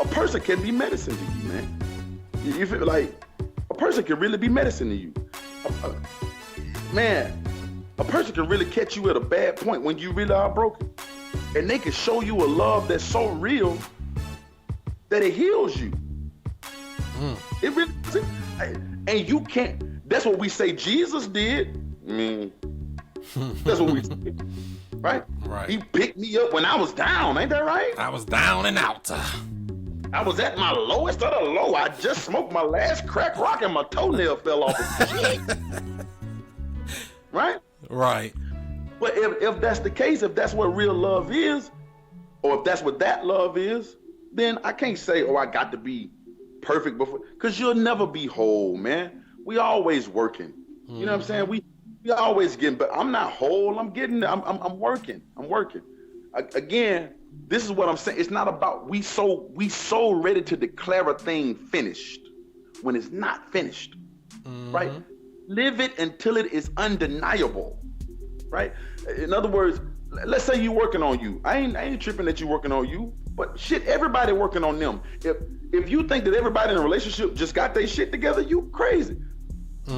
Speaker 2: a person can be medicine to you, man. You feel like a person can really be medicine to you. Man, a person can really catch you at a bad point when you really are broken. And they can show you a love that's so real that it heals you. It really, and you can't, that's what we say Jesus did. I mean, that's what we say, right?
Speaker 1: Right.
Speaker 2: He picked me up when I was down, ain't that right?
Speaker 1: I was down and out.
Speaker 2: I was at my lowest of the low. I just smoked my last crack rock and my toenail fell off. Right?
Speaker 1: Right.
Speaker 2: But if that's the case, if that's what real love is, or if that's what that love is, then I can't say, oh, I got to be perfect before, because you'll never be whole, man. We always working. You know what I'm saying? We always getting, but I'm not whole. I'm working. Again, this is what I'm saying. It's not about we so ready to declare a thing finished when it's not finished, right? Live it until it is undeniable, right? In other words, let's say you're working on you. I ain't tripping that you're working on you, but shit, everybody working on them. If you think that everybody in a relationship just got their shit together, you crazy.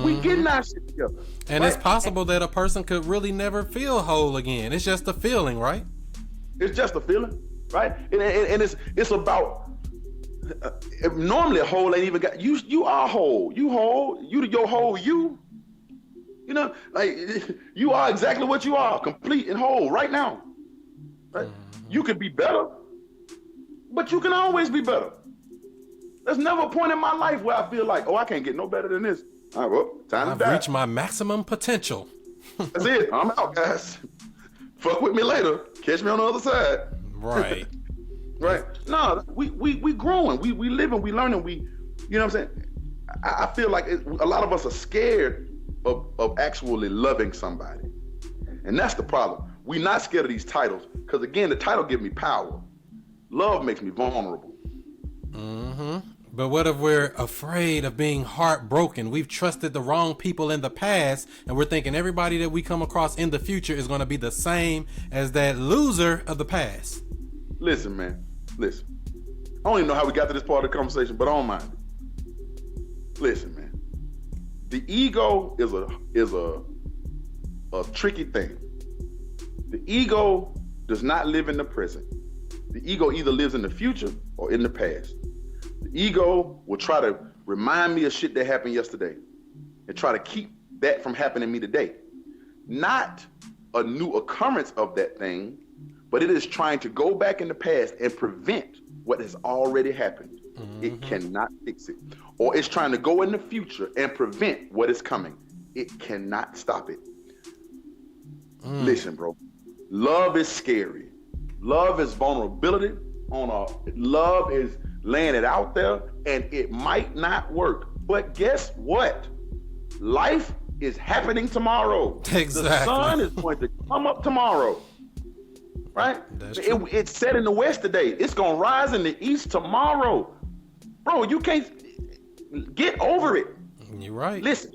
Speaker 2: We getting our shit together.
Speaker 1: And
Speaker 2: right?
Speaker 1: it's possible that a person could really never feel whole again. It's just a feeling, right?
Speaker 2: It's just a feeling, right? And it's about normally a whole ain't even got you. You are whole. You whole. Your whole you. You know, like you are exactly what you are, complete and whole right now. Right? You could be better, but you can always be better. There's never a point in my life where I feel like, oh, I can't get no better than this. All right, well, time to die.
Speaker 1: I've reached my maximum potential.
Speaker 2: That's it. I'm out, guys. Fuck with me later. Catch me on the other side.
Speaker 1: Right.
Speaker 2: Right. No, we growing. We living. We learning. You know what I'm saying? I feel like a lot of us are scared of actually loving somebody, and that's the problem. We're not scared of these titles because again, the title gives me power. Love makes me vulnerable.
Speaker 1: But what if we're afraid of being heartbroken? We've trusted the wrong people in the past, and we're thinking everybody that we come across in the future is going to be the same as that loser of the past.
Speaker 2: Listen, man. Listen. I don't even know how we got to this part of the conversation, but I don't mind it. Listen, man. The ego is a tricky thing. The ego does not live in the present. The ego either lives in the future or in the past. The ego will try to remind me of shit that happened yesterday and try to keep that from happening to me today. Not a new occurrence of that thing, but it is trying to go back in the past and prevent what has already happened. It cannot fix it. Or it's trying to go in the future and prevent what is coming. It cannot stop it. Listen, bro. Love is scary. Love is vulnerability. Love is laying it out there, and it might not work. But guess what? Life is happening tomorrow.
Speaker 1: Exactly.
Speaker 2: The sun is going to come up tomorrow. Right?
Speaker 1: That's true.
Speaker 2: It's set in the west today. It's going to rise in the east tomorrow. Bro, you can't get over it.
Speaker 1: You're right.
Speaker 2: Listen,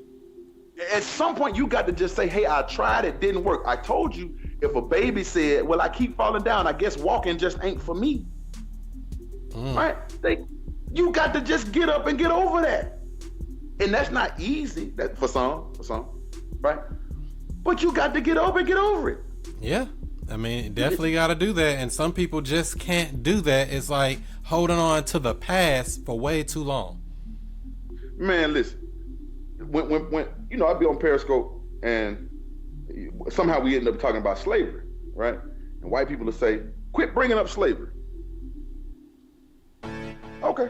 Speaker 2: at some point you got to just say, hey, I tried, it didn't work. I told you, if a baby said, well, I keep falling down, I guess walking just ain't for me. Right? You got to just get up and get over that. And that's not easy for some, right? But you got to get up and get over it.
Speaker 1: Yeah. I mean, definitely got to do that. And some people just can't do that. It's like holding on to the past for way too long.
Speaker 2: Man, listen. When you know, I'd be on Periscope and somehow we end up talking about slavery, right? And white people will say, quit bringing up slavery. Okay.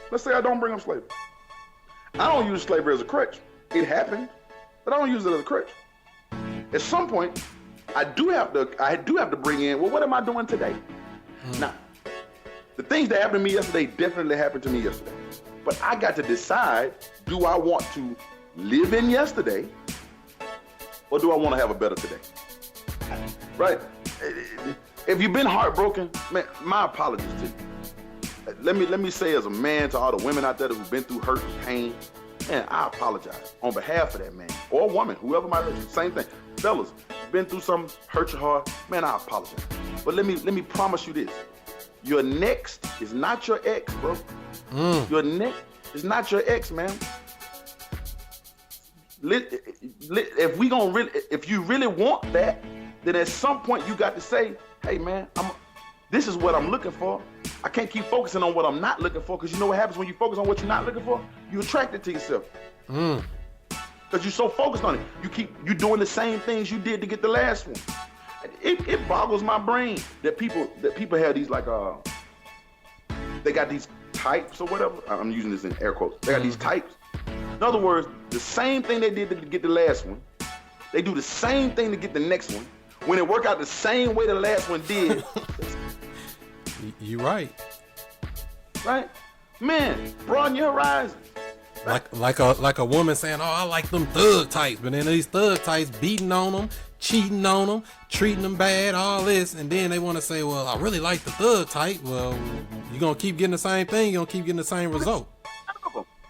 Speaker 2: Let's say I don't bring up slavery. I don't use slavery as a crutch. It happened, but I don't use it as a crutch. At some point, I do have to bring in, well, what am I doing today? Now, the things that happened to me yesterday definitely happened to me yesterday. But I got to decide, do I want to live in yesterday or do I want to have a better today? Right? If you've been heartbroken, man, my apologies to you. Let me say as a man to all the women out there who've been through hurt and pain, man, I apologize on behalf of that man or woman, whoever might hurt you. Same thing. Fellas, been through something, hurt your heart, man, I apologize. But let me promise you this. Your next is not your ex, bro. Your next is not your ex, man. If you really want that, then at some point you got to say, hey man, this is what I'm looking for. I can't keep focusing on what I'm not looking for, because you know what happens when you focus on what you're not looking for? You attract it to yourself. Because you're so focused on it. You're doing the same things you did to get the last one. It boggles my brain that people have these like they got these types or whatever. I'm using this in air quotes. They got these types. In other words, the same thing they did to get the last one, they do the same thing to get the next one. When it work out the same way the last one did.
Speaker 1: You're right.
Speaker 2: Right? Man, broaden your horizon.
Speaker 1: Like a woman saying, oh, I like them thug types, but then these thug types beating on them, cheating on them, treating them bad, all this, and then they want to say, well, I really like the thug type. Well, you're going to keep getting the same thing, you're going to keep getting the same result.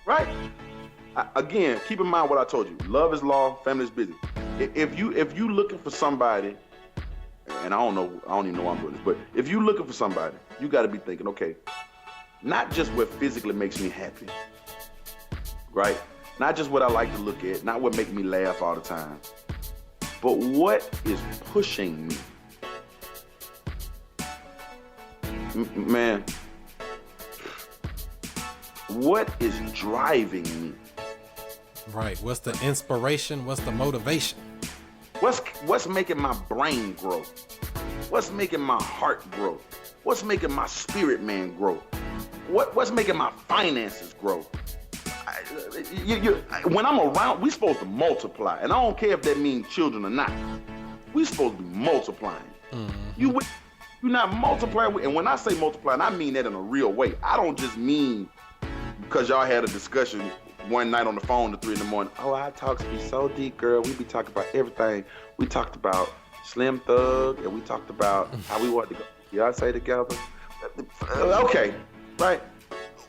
Speaker 2: Right? Again, keep in mind what I told you. Love is law, family is business. If you looking for somebody, and I don't even know why I'm doing this, but if you looking for somebody, you got to be thinking, okay, not just what physically makes me happy, right? Not just what I like to look at, not what makes me laugh all the time, but what is pushing me. Man, what is driving me?
Speaker 1: Right. What's the inspiration? What's the motivation?
Speaker 2: What's making my brain grow? What's making my heart grow? What's making my spirit man grow? What's making my finances grow? When I'm around, we're supposed to multiply. And I don't care if that means children or not. We're supposed to be multiplying. You're not multiplying. And when I say multiplying, I mean that in a real way. I don't just mean because y'all had a discussion one night on the phone at 3 a.m. Oh, our talks be so deep, girl. We be talking about everything. We talked about Slim Thug, and we talked about how we want to go Beyonce together. Okay, right?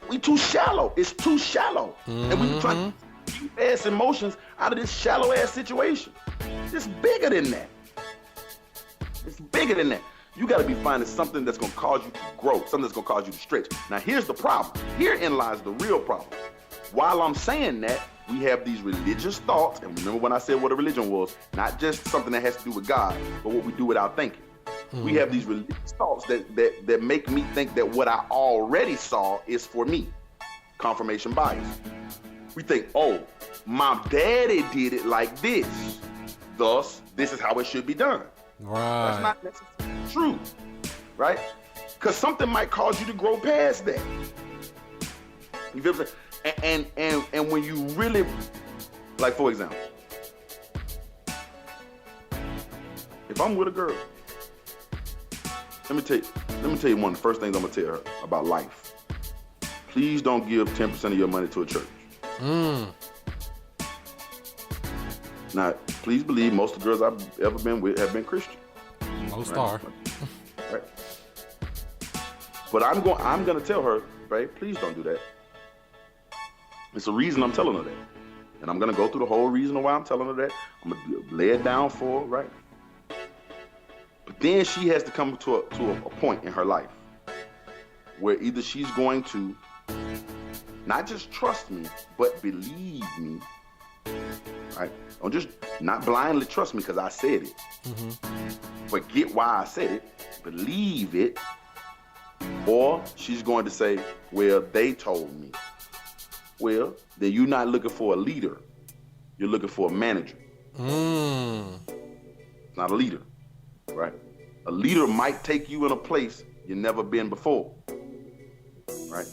Speaker 2: We too shallow. It's too shallow. And we trying to keep ass emotions out of this shallow ass situation. It's bigger than that. It's bigger than that. You got to be finding something that's going to cause you to grow, something that's going to cause you to stretch. Now, here's the problem. Herein lies the real problem. While I'm saying that, we have these religious thoughts, and remember when I said what a religion was, not just something that has to do with God, but what we do without thinking. We have these religious thoughts that make me think that what I already saw is for me. Confirmation bias. We think, oh, my daddy did it like this, thus, this is how it should be done.
Speaker 1: Right.
Speaker 2: That's not necessarily true, right? Because something might cause you to grow past that. You feel what I'm saying? And when you really, like for example, if I'm with a girl, let me tell you one of the first things I'm gonna tell her about life. Please don't give 10% of your money to a church. Now, please believe most of the girls I've ever been with have been Christian.
Speaker 1: Most are.
Speaker 2: Right. But I'm gonna tell her, babe, please don't do that. It's a reason I'm telling her that. And I'm gonna go through the whole reason why I'm telling her that. I'm gonna lay it down for her, right? But then she has to come to a point in her life where either she's going to not just trust me, but believe me, right? Don't just not blindly trust me because I said it. But get why I said it, believe it, or she's going to say, well, they told me. Well, then you're not looking for a leader. You're looking for a manager. Not a leader, right? A leader might take you in a place you've never been before, right?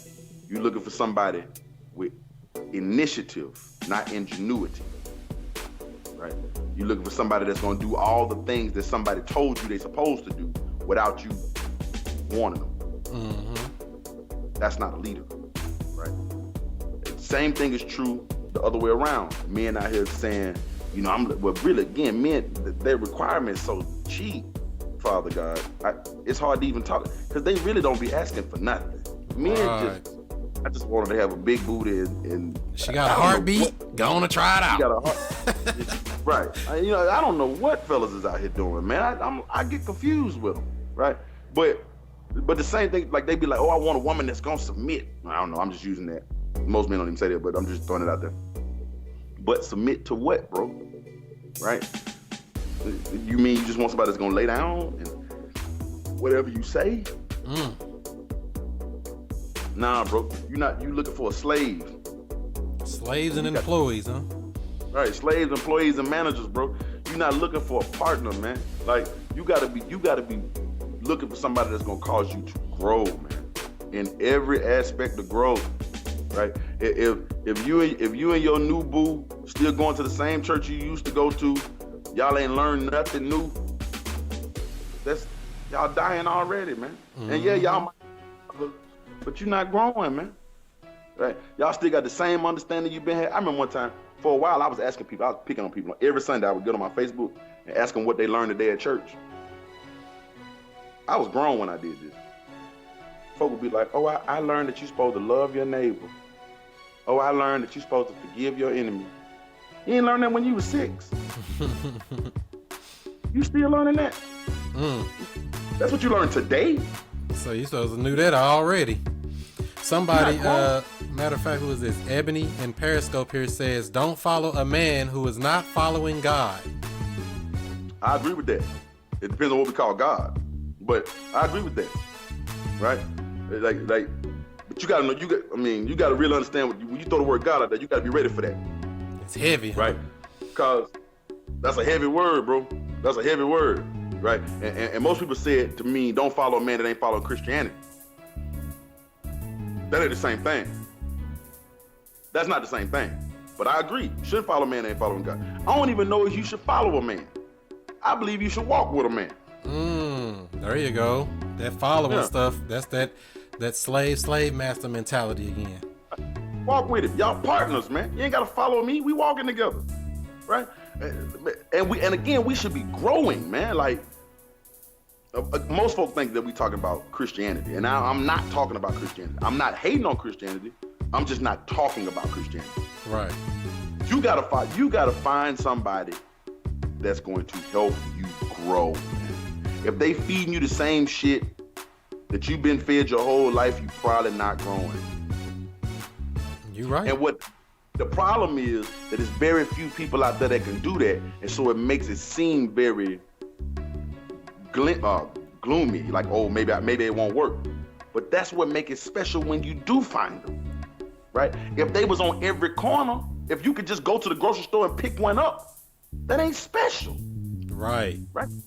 Speaker 2: You're looking for somebody with initiative, not ingenuity, right? You're looking for somebody that's going to do all the things that somebody told you they're supposed to do without you warning them. That's not a leader, right? Same thing is true the other way around. Men out here saying, You know, but really, again, men, their requirements so cheap, Father God. It's hard to even talk because they really don't be asking for nothing. Men I just wanted to have a big booty and
Speaker 1: she got a heartbeat. Gonna try it out. She got a heart.
Speaker 2: Right. You know, I don't know what fellas is out here doing, man. I get confused with them, right? But the same thing, like they be like, oh, I want a woman that's gonna submit. I don't know. I'm just using that. Most men don't even say that, but I'm just throwing it out there. But submit to what, bro? Right? You mean you just want somebody that's gonna lay down and whatever you say? Nah, bro. You looking for a slave.
Speaker 1: Slaves and employees, huh?
Speaker 2: Right, slaves, employees, and managers, bro. You're not looking for a partner, man. Like you gotta be looking for somebody that's gonna cause you to grow, man. In every aspect of growth. Right? If you and your new boo still going to the same church you used to go to, y'all ain't learned nothing new. That's y'all dying already, man. And yeah, y'all might, but you're not growing, man. Right? Y'all still got the same understanding you've been had. I remember one time, for a while, I was asking people, I was picking on people. Every Sunday, I would get on my Facebook and ask them what they learned today at church. I was grown when I did this. Folk would be like, oh, I learned that you're supposed to love your neighbor. Oh, I learned that you're supposed to forgive your enemy. You didn't learn that when you were 6. You still learning that? That's what you learned today?
Speaker 1: So you supposed to knew that already. Somebody, matter of fact, who is this? Ebony in Periscope here says, don't follow a man who is not following God.
Speaker 2: I agree with that. It depends on what we call God. But I agree with that. Right? Like, but you gotta know, you gotta really understand when you throw the word God out there, you gotta be ready for that.
Speaker 1: It's heavy,
Speaker 2: right? Because that's a heavy word, bro. That's a heavy word, right? And most people say it to mean don't follow a man that ain't following Christianity. That ain't the same thing. That's not the same thing. But I agree. You shouldn't follow a man that ain't following God. I don't even know if you should follow a man. I believe you should walk with a man.
Speaker 1: There you go. That following stuff, that's that slave master mentality again.
Speaker 2: Walk with him. Y'all partners, man. You ain't gotta follow me. We walking together. Right? And again, we should be growing, man. Like most folk think that we talking about Christianity. And I'm not talking about Christianity. I'm not hating on Christianity. I'm just not talking about Christianity.
Speaker 1: Right.
Speaker 2: You gotta find somebody that's going to help you grow, man. If they feeding you the same shit that you've been fed your whole life, you probably not growing.
Speaker 1: You're right.
Speaker 2: And what the problem is that there's very few people out there that can do that, and so it makes it seem very gloomy, like, oh, maybe it won't work. But that's what makes it special when you do find them, right? If they was on every corner, if you could just go to the grocery store and pick one up, that ain't special.
Speaker 1: Right.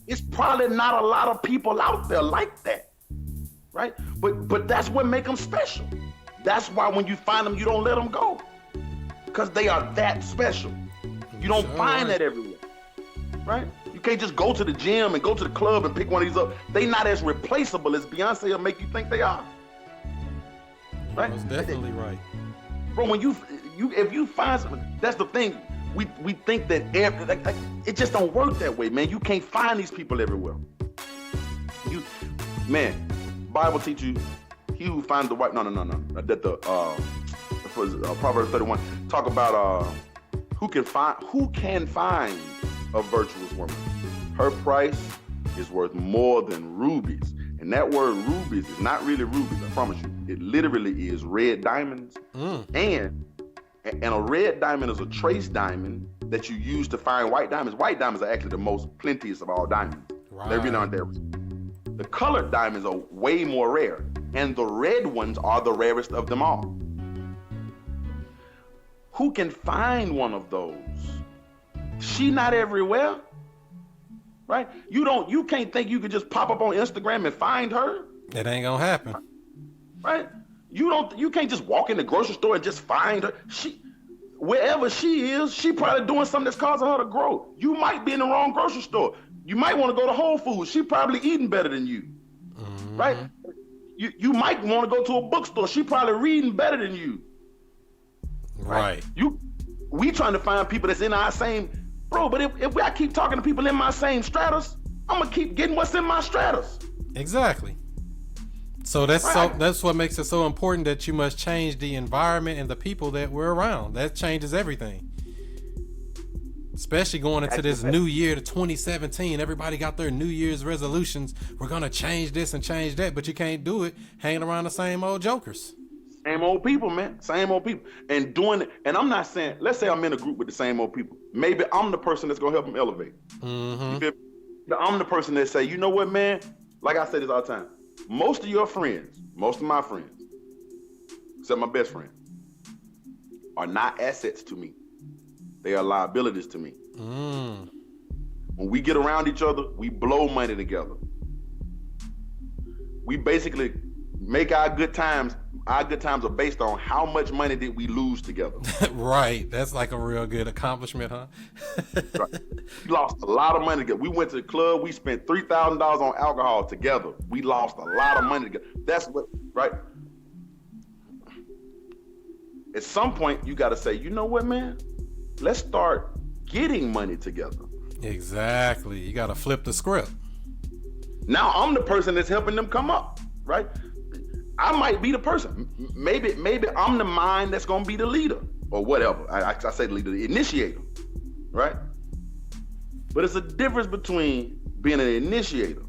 Speaker 2: It's probably not a lot of people out there like that, right? But that's what makes them special. That's why when you find them, you don't let them go, because they are that special. You don't find that everywhere, right? You can't just go to the gym and go to the club and pick one of these up. They not as replaceable as Beyonce will make you think they are, right?
Speaker 1: That's definitely right.
Speaker 2: Bro, when if you find something, that's the thing. We think that it just don't work that way, man. You can't find these people everywhere. Bible teach you, he who finds the wife. No. That the Proverbs 31 talk about who can find a virtuous woman. Her price is worth more than rubies. And that word rubies is not really rubies, I promise you. It literally is red diamonds. And a red diamond is a trace diamond that you use to find white diamonds. White diamonds are actually the most plenteous of all diamonds. Right. They really aren't there. The colored diamonds are way more rare, and the red ones are the rarest of them all. Who can find one of those? She not everywhere, right? You can't think you could just pop up on Instagram and find her.
Speaker 1: That ain't gonna happen,
Speaker 2: right? You can't just walk in the grocery store and just find her. Wherever she is, she probably doing something that's causing her to grow. You might be in the wrong grocery store. You might want to go to Whole Foods. She probably eating better than you, right? You might want to go to a bookstore. She probably reading better than you,
Speaker 1: right?
Speaker 2: We trying to find people that's in our same Bro, but if I keep talking to people in my same stratus, I'm gonna keep getting what's in my stratus.
Speaker 1: Exactly. So that's what makes it so important that you must change the environment and the people that we're around. That changes everything. Especially going into this new year to 2017. Everybody got their New Year's resolutions. We're gonna change this and change that, but you can't do it hanging around the same old jokers.
Speaker 2: Same old people, man. Same old people. And doing it. And I'm not saying, let's say I'm in a group with the same old people. Maybe I'm the person that's going to help them elevate. You feel me? I'm the person that say, you know what, man? Like I say this all the time. Most of your friends, most of my friends, except my best friend, are not assets to me. They are liabilities to me. When we get around each other, we blow money together. We basically make our good times. Our good times are based on how much money did we lose together.
Speaker 1: Right. That's like a real good accomplishment, huh?
Speaker 2: Right. We lost a lot of money together. We went to the club. We spent $3,000 on alcohol together. We lost a lot of money together. That's what, right? At some point, you got to say, you know what, man? Let's start getting money together. Exactly.
Speaker 1: You got to flip the script.
Speaker 2: Now I'm the person that's helping them come up, right? I might be the person. Maybe I'm the mind that's gonna be the leader or whatever. I say the leader, the initiator, right? But it's a difference between being an initiator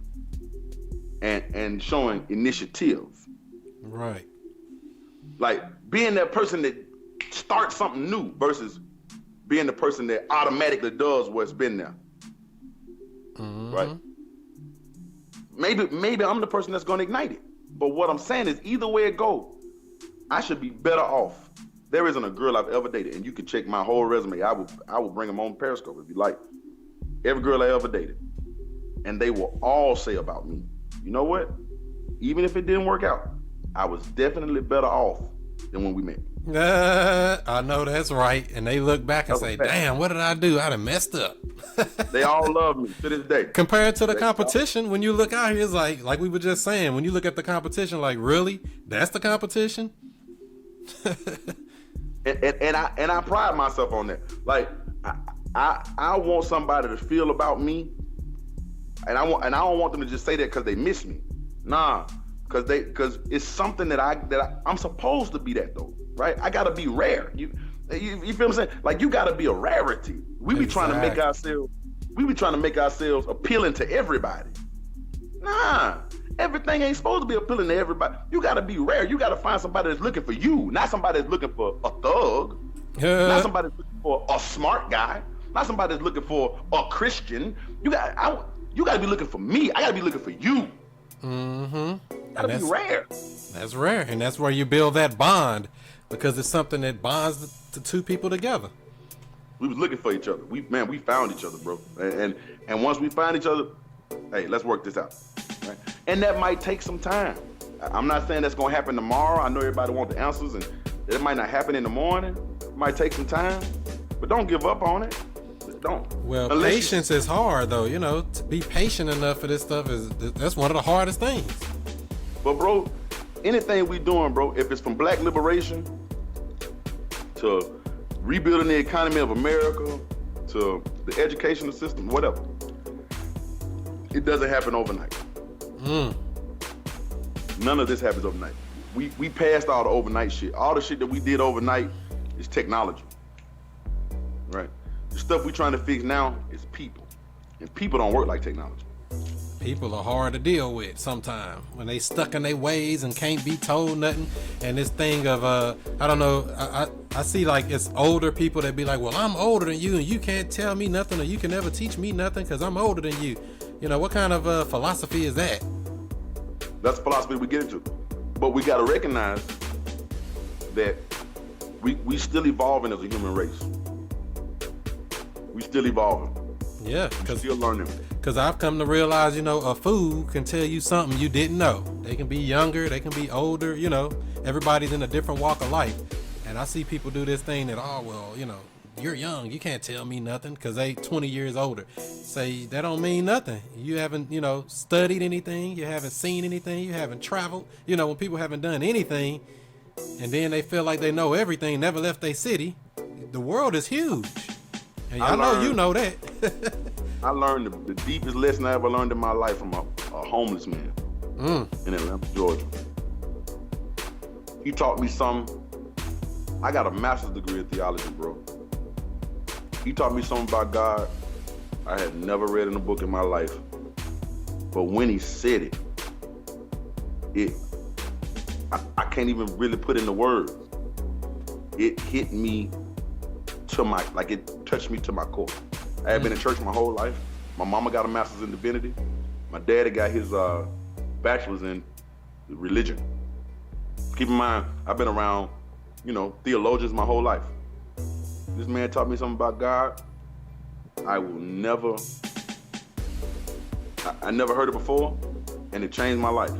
Speaker 2: and showing initiative.
Speaker 1: Right.
Speaker 2: Like being that person that starts something new versus being the person that automatically does what's been there. Right? Maybe I'm the person that's gonna ignite it. But what I'm saying is either way it go, I should be better off. There isn't a girl I've ever dated, and you can check my whole resume. I will bring them on Periscope if you like. Every girl I ever dated. And they will all say about me, you know what? Even if it didn't work out, I was definitely better off than when we met.
Speaker 1: I know that's right. And they look back and say, damn, what did I do? I done messed up.
Speaker 2: They all love me to this day.
Speaker 1: Compared to the competition, when you look out here, it's like we were just saying, when you look at the competition, like, really? That's the competition?
Speaker 2: and I pride myself on that. Like, I want somebody to feel about me, and I don't want them to just say that because they miss me. Nah, because it's something that I'm supposed to be that though, right? I gotta be rare. You feel what I'm saying? Like you gotta be a rarity. We be trying to make ourselves appealing to everybody. Nah, everything ain't supposed to be appealing to everybody. You gotta be rare. You gotta find somebody that's looking for you, not somebody that's looking for a thug, not somebody that's looking for a smart guy, not somebody that's looking for a Christian. You gotta be looking for me. I gotta be looking for you. Gotta be rare.
Speaker 1: That's rare, and that's where you build that bond, because it's something that bonds the two people together.
Speaker 2: We was looking for each other. We found each other, bro. And once we find each other, hey, let's work this out. Right? And that might take some time. I'm not saying that's gonna happen tomorrow. I know everybody wants the answers, and it might not happen in the morning. It might take some time, but don't give up on it. Don't.
Speaker 1: Well, patience is hard, though. You know, to be patient enough for this stuff that's one of the hardest things.
Speaker 2: But bro, anything we doing, bro, if it's from black liberation to rebuilding the economy of America to the educational system, whatever, it doesn't happen overnight. None of this happens overnight. We passed all the overnight shit. All the shit that we did overnight is technology, right? The stuff we trying to fix now is people, and people don't work like technology.
Speaker 1: People are hard to deal with sometimes when they stuck in their ways and can't be told nothing. And this thing of I don't know, I see like it's older people that be like, well, I'm older than you and you can't tell me nothing, or you can never teach me nothing because I'm older than you. You know, what kind of philosophy is that?
Speaker 2: That's the philosophy we get into. But we got to recognize that we still evolving as a human race. We still evolving.
Speaker 1: Yeah,
Speaker 2: we still learning.
Speaker 1: Because I've come to realize, you know, a fool can tell you something you didn't know. They can be younger, they can be older, you know. Everybody's in a different walk of life. And I see people do this thing that, oh, well, you know, you're young, you can't tell me nothing because they 20 years older. Say, that don't mean nothing. You haven't, you know, studied anything, you haven't seen anything, you haven't traveled. You know, when people haven't done anything and then they feel like they know everything, never left their city, the world is huge. Hey, I know you know that.
Speaker 2: I learned the deepest lesson I ever learned in my life from a homeless man in Atlanta, Georgia. He taught me something. I got a master's degree in theology, bro. He taught me something about God I had never read in a book in my life. But when he said it, I can't even really put into words. It hit me it touched me to my core. I had been in church my whole life. My mama got a master's in divinity. My daddy got his bachelor's in religion. Keep in mind, I've been around, theologians my whole life. This man taught me something about God. I never heard it before, and it changed my life.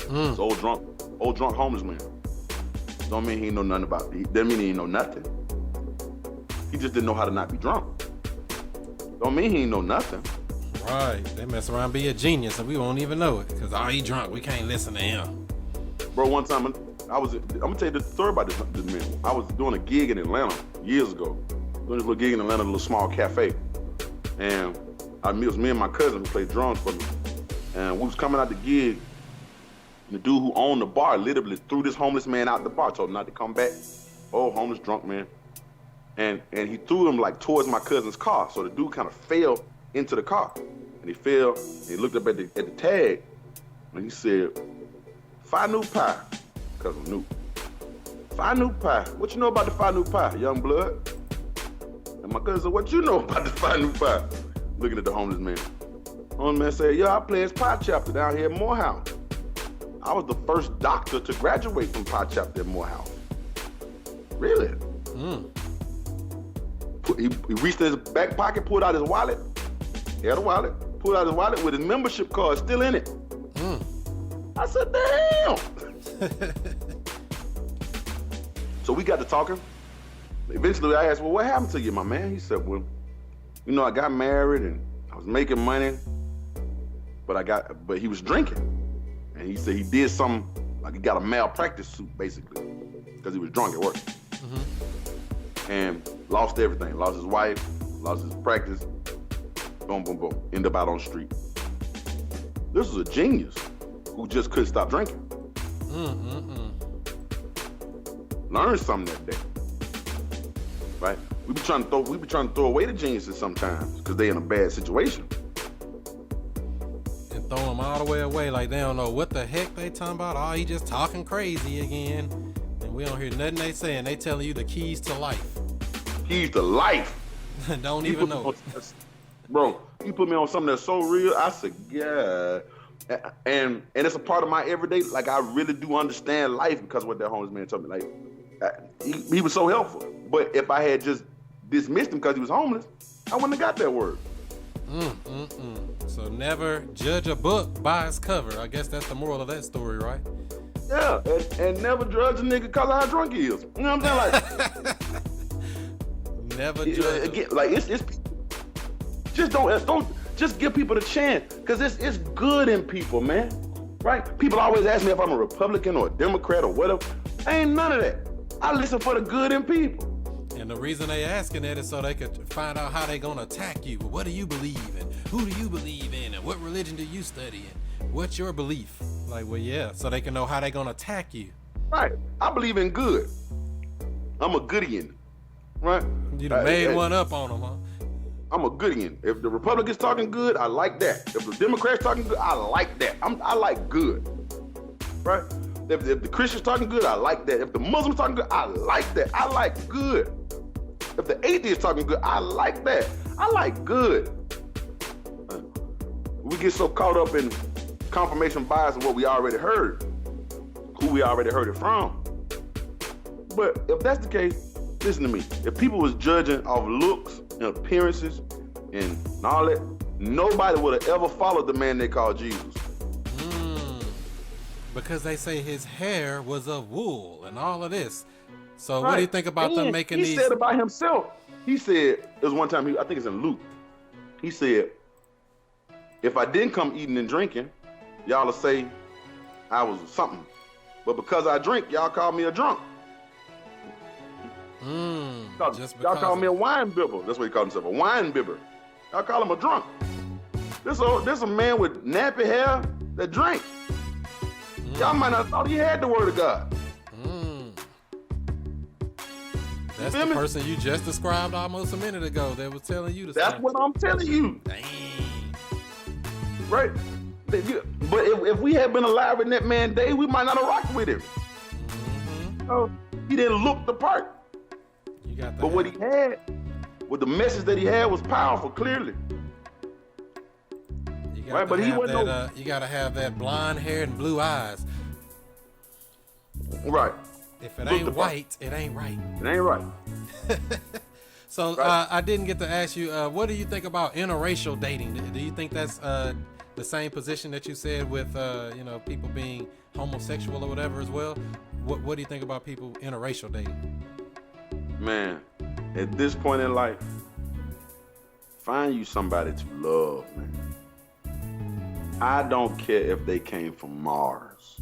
Speaker 2: It's old drunk homeless man. Don't mean he ain't know nothing about it. Doesn't mean he ain't know nothing. He just didn't know how to not be drunk. Don't mean he ain't know nothing.
Speaker 1: Right. They mess around, be a genius, and we won't even know it. Because, he drunk. We can't listen to him.
Speaker 2: Bro, one time, I'm going to tell you the story about this man. I was doing a gig in Atlanta years ago. Doing this little gig in Atlanta, a little small cafe. And it was me and my cousin who played drums for me. And we was coming out the gig. The dude who owned the bar literally threw this homeless man out the bar, told him not to come back. Oh, homeless drunk man. And he threw him towards my cousin's car. So the dude kind of fell into the car. And he fell, and he looked up at the tag, and he said, "Phi Nu Pi," because I'm new. "Phi Nu Pi. What you know about the Phi Nu Pi, young blood?" And my cousin said, "What you know about the Phi Nu Pi?" Looking at the homeless man. The homeless man said, "Yeah, I play his Pi chapter down here at Morehouse. I was the first doctor to graduate from Pi chapter at Morehouse." Really? He reached in his back pocket, pulled out his wallet. He had a wallet. Pulled out his wallet with his membership card still in it. I said, "Damn." So we got to talking. Eventually I asked, "Well, what happened to you, my man?" He said, "Well, I got married and I was making money, but he was drinking." And he said he did something, he got a malpractice suit, basically, because he was drunk at work. And lost everything. Lost his wife, lost his practice. Boom, boom, boom. Ended up out on the street. This was a genius who just couldn't stop drinking. Learned something that day. Right? We be trying to throw away the geniuses sometimes because they in a bad situation.
Speaker 1: And throw them all the way away like they don't know what the heck they talking about. Oh, he just talking crazy again. And we don't hear nothing they saying. They telling you the keys to life.
Speaker 2: Keys to life.
Speaker 1: Don't even know.
Speaker 2: Bro, you put me on something that's so real. I said, yeah. And it's a part of my everyday. I really do understand life because of what that homeless man told me. He was so helpful. But if I had just dismissed him because he was homeless, I wouldn't have got that word.
Speaker 1: So never judge a book by its cover. I guess that's the moral of that story, right?
Speaker 2: Yeah, and never judge a nigga because of how drunk he is. You know what I'm saying?
Speaker 1: Never judge.
Speaker 2: Again, it's just don't just give people the chance, because it's good in people, man. Right? People always ask me if I'm a Republican or a Democrat or whatever. I ain't none of that. I listen for the good in people.
Speaker 1: And the reason they asking that is so they could find out how they gonna attack you. What do you believe in? Who do you believe in? And what religion do you study in? What's your belief? So they can know how they gonna attack you.
Speaker 2: Right. I believe in good. I'm a goodien. Right?
Speaker 1: You done made one up on them, huh?
Speaker 2: I'm a goodien. If the Republicans talking good, I like that. If the Democrats talking good, I like that. I like good. Right? If the Christians talking good, I like that. If the Muslims talking good, I like that. I like good. If the atheists talking good, I like that. I like good. We get so caught up in confirmation bias of what we already heard, who we already heard it from. But if that's the case, listen to me. If people was judging off looks and appearances and all that, nobody would have ever followed the man they call Jesus.
Speaker 1: Because they say his hair was of wool and all of this. So
Speaker 2: right.
Speaker 1: What do you think about them making these?
Speaker 2: He said about himself. He said, there was one time, I think it's in Luke. He said, if I didn't come eating and drinking, y'all will say I was something. But because I drink, y'all call me a drunk. Y'all call me a wine bibber. That's what he called himself, a wine bibber. Y'all call him a drunk. This a man with nappy hair that drank. Y'all might not have thought he had the word of God.
Speaker 1: That's the person you just described almost a minute ago that was telling you to
Speaker 2: That's what I'm telling you.
Speaker 1: Dang.
Speaker 2: Right? But if we had been alive in that man's day, we might not have rocked with him. So he didn't look the part.
Speaker 1: You got that.
Speaker 2: But what he had, the message that he had was powerful, clearly.
Speaker 1: Right, but he wasn't you gotta have that blonde hair and blue eyes.
Speaker 2: Right.
Speaker 1: If it ain't white, it ain't right.
Speaker 2: It ain't right.
Speaker 1: So right. I didn't get to ask you, what do you think about interracial dating? Do you think that's the same position that you said with people being homosexual or whatever as well? What do you think about people interracial dating?
Speaker 2: Man, at this point in life, find you somebody to love, man. I don't care if they came from Mars.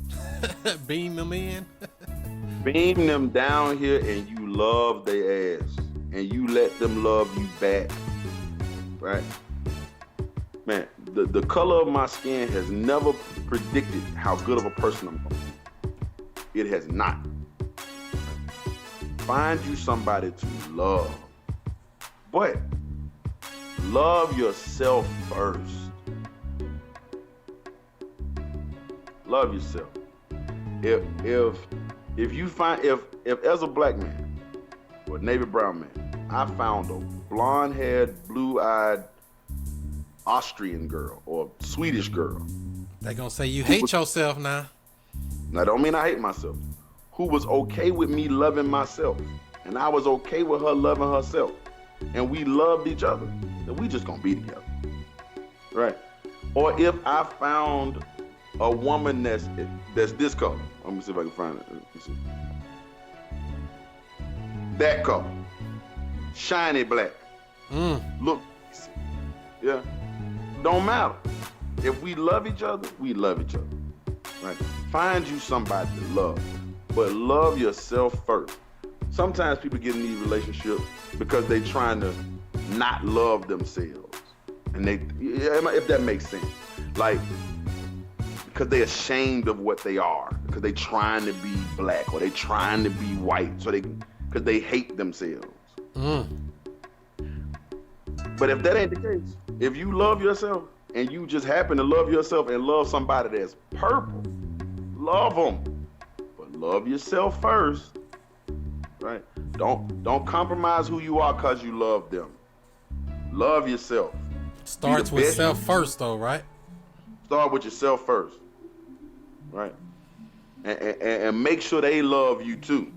Speaker 1: Beam them in.
Speaker 2: Beam them down here and you love their ass. And you let them love you back. Right? Man, the color of my skin has never predicted how good of a person I'm going to be. It has not. Find you somebody to love. But love yourself first. Love yourself. If you find if as a black man or a navy brown man, I found a blonde-haired, blue-eyed Austrian girl or Swedish girl.
Speaker 1: They gonna say you hate yourself now.
Speaker 2: Now, don't mean I hate myself. Who was okay with me loving myself, and I was okay with her loving herself, and we loved each other, then we just gonna be together, right? Or if I found a woman that's this color. Let me see if I can find it. Let me see. That color, shiny black. Look, yeah. Don't matter. If we love each other, we love each other. Right? Find you somebody to love, but love yourself first. Sometimes people get in these relationships because they trying to not love themselves, and if that makes sense, like because they're ashamed of what they are, because they trying to be black or they trying to be white, because they hate themselves. But if that ain't the case, if you love yourself and you just happen to love yourself and love somebody that's purple, love them, but love yourself first, right? Don't compromise who you are because you love them. Love yourself.
Speaker 1: Starts with self first, though, right?
Speaker 2: Start with yourself first, right? And make sure they love you too.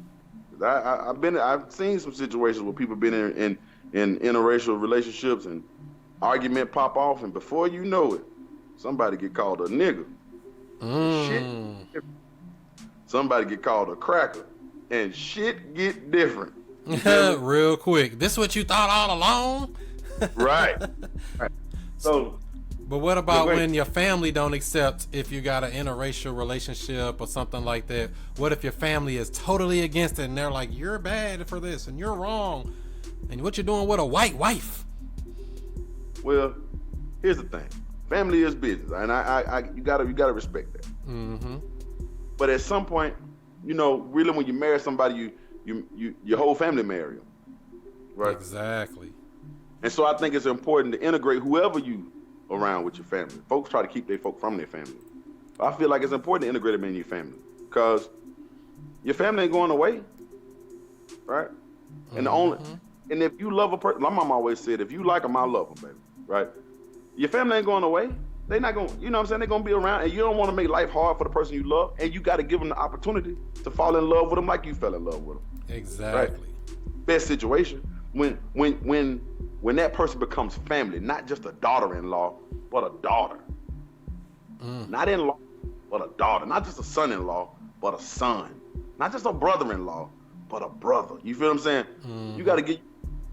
Speaker 2: I've seen some situations where people been in interracial relationships and argument pop off, and before you know it, somebody get called a nigger. Shit. Somebody get called a cracker, and shit get different.
Speaker 1: Real quick. This what you thought all along?
Speaker 2: Right. So,
Speaker 1: but what about when your family don't accept if you got an interracial relationship or something like that? What if your family is totally against it and they're like, you're bad for this and you're wrong, and what you're doing with a white wife?
Speaker 2: Well, here's the thing: family is business, and you gotta respect that.
Speaker 1: Mm-hmm.
Speaker 2: But at some point, really, when you marry somebody, your whole family marry them, right?
Speaker 1: Exactly.
Speaker 2: And so I think it's important to integrate whoever you around with your family. Folks try to keep their folk from their family. I feel like it's important to integrate them in your family because your family ain't going away, right? And and if you love a person, my mom always said, if you like them, I love them, baby, right? Your family ain't going away. They're not going, you know what I'm saying? They're going to be around, and you don't want to make life hard for the person you love, and you got to give them the opportunity to fall in love with them like you fell in love with them.
Speaker 1: Exactly.
Speaker 2: Right? Best situation when that person becomes family, not just a daughter-in-law, but a daughter. Not in-law, but a daughter. Not just a son-in-law, but a son. Not just a brother-in-law, but a brother. You feel what I'm saying?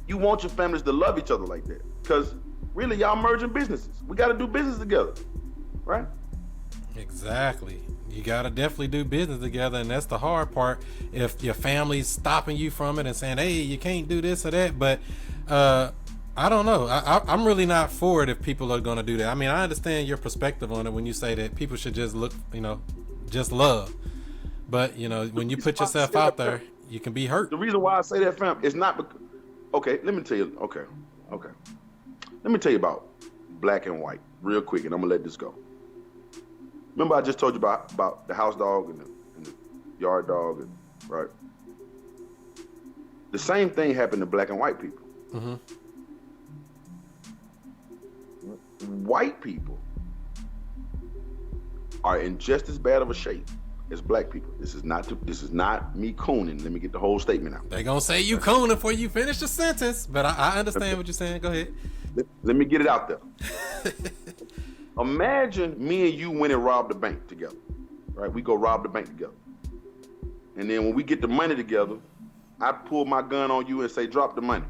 Speaker 2: You want your families to love each other like that, because really y'all merging businesses. We got to do business together, right?
Speaker 1: Exactly. You got to definitely do business together, and that's the hard part. If your family's stopping you from it and saying, hey, you can't do this or that, but I don't know. I'm really not for it if people are going to do that. I mean, I understand your perspective on it when you say that people should just look, just love. But, when you put yourself out there, you can be hurt.
Speaker 2: The reason why I say that, fam, is not because, okay, let me tell you, okay. Let me tell you about black and white real quick, and I'm going to let this go. Remember I just told you about the house dog and the yard dog, right? The same thing happened to black and white people.
Speaker 1: Mm-hmm.
Speaker 2: White people are in just as bad of a shape as black people. This is not me cooning. Let me get the whole statement out.
Speaker 1: They're gonna say you cooning before you finish the sentence, but I understand what you're saying. Go ahead.
Speaker 2: Let me get it out there. Imagine me and you went and robbed the bank together, right? We go rob the bank together. And then when we get the money together, I pull my gun on you and say, drop the money.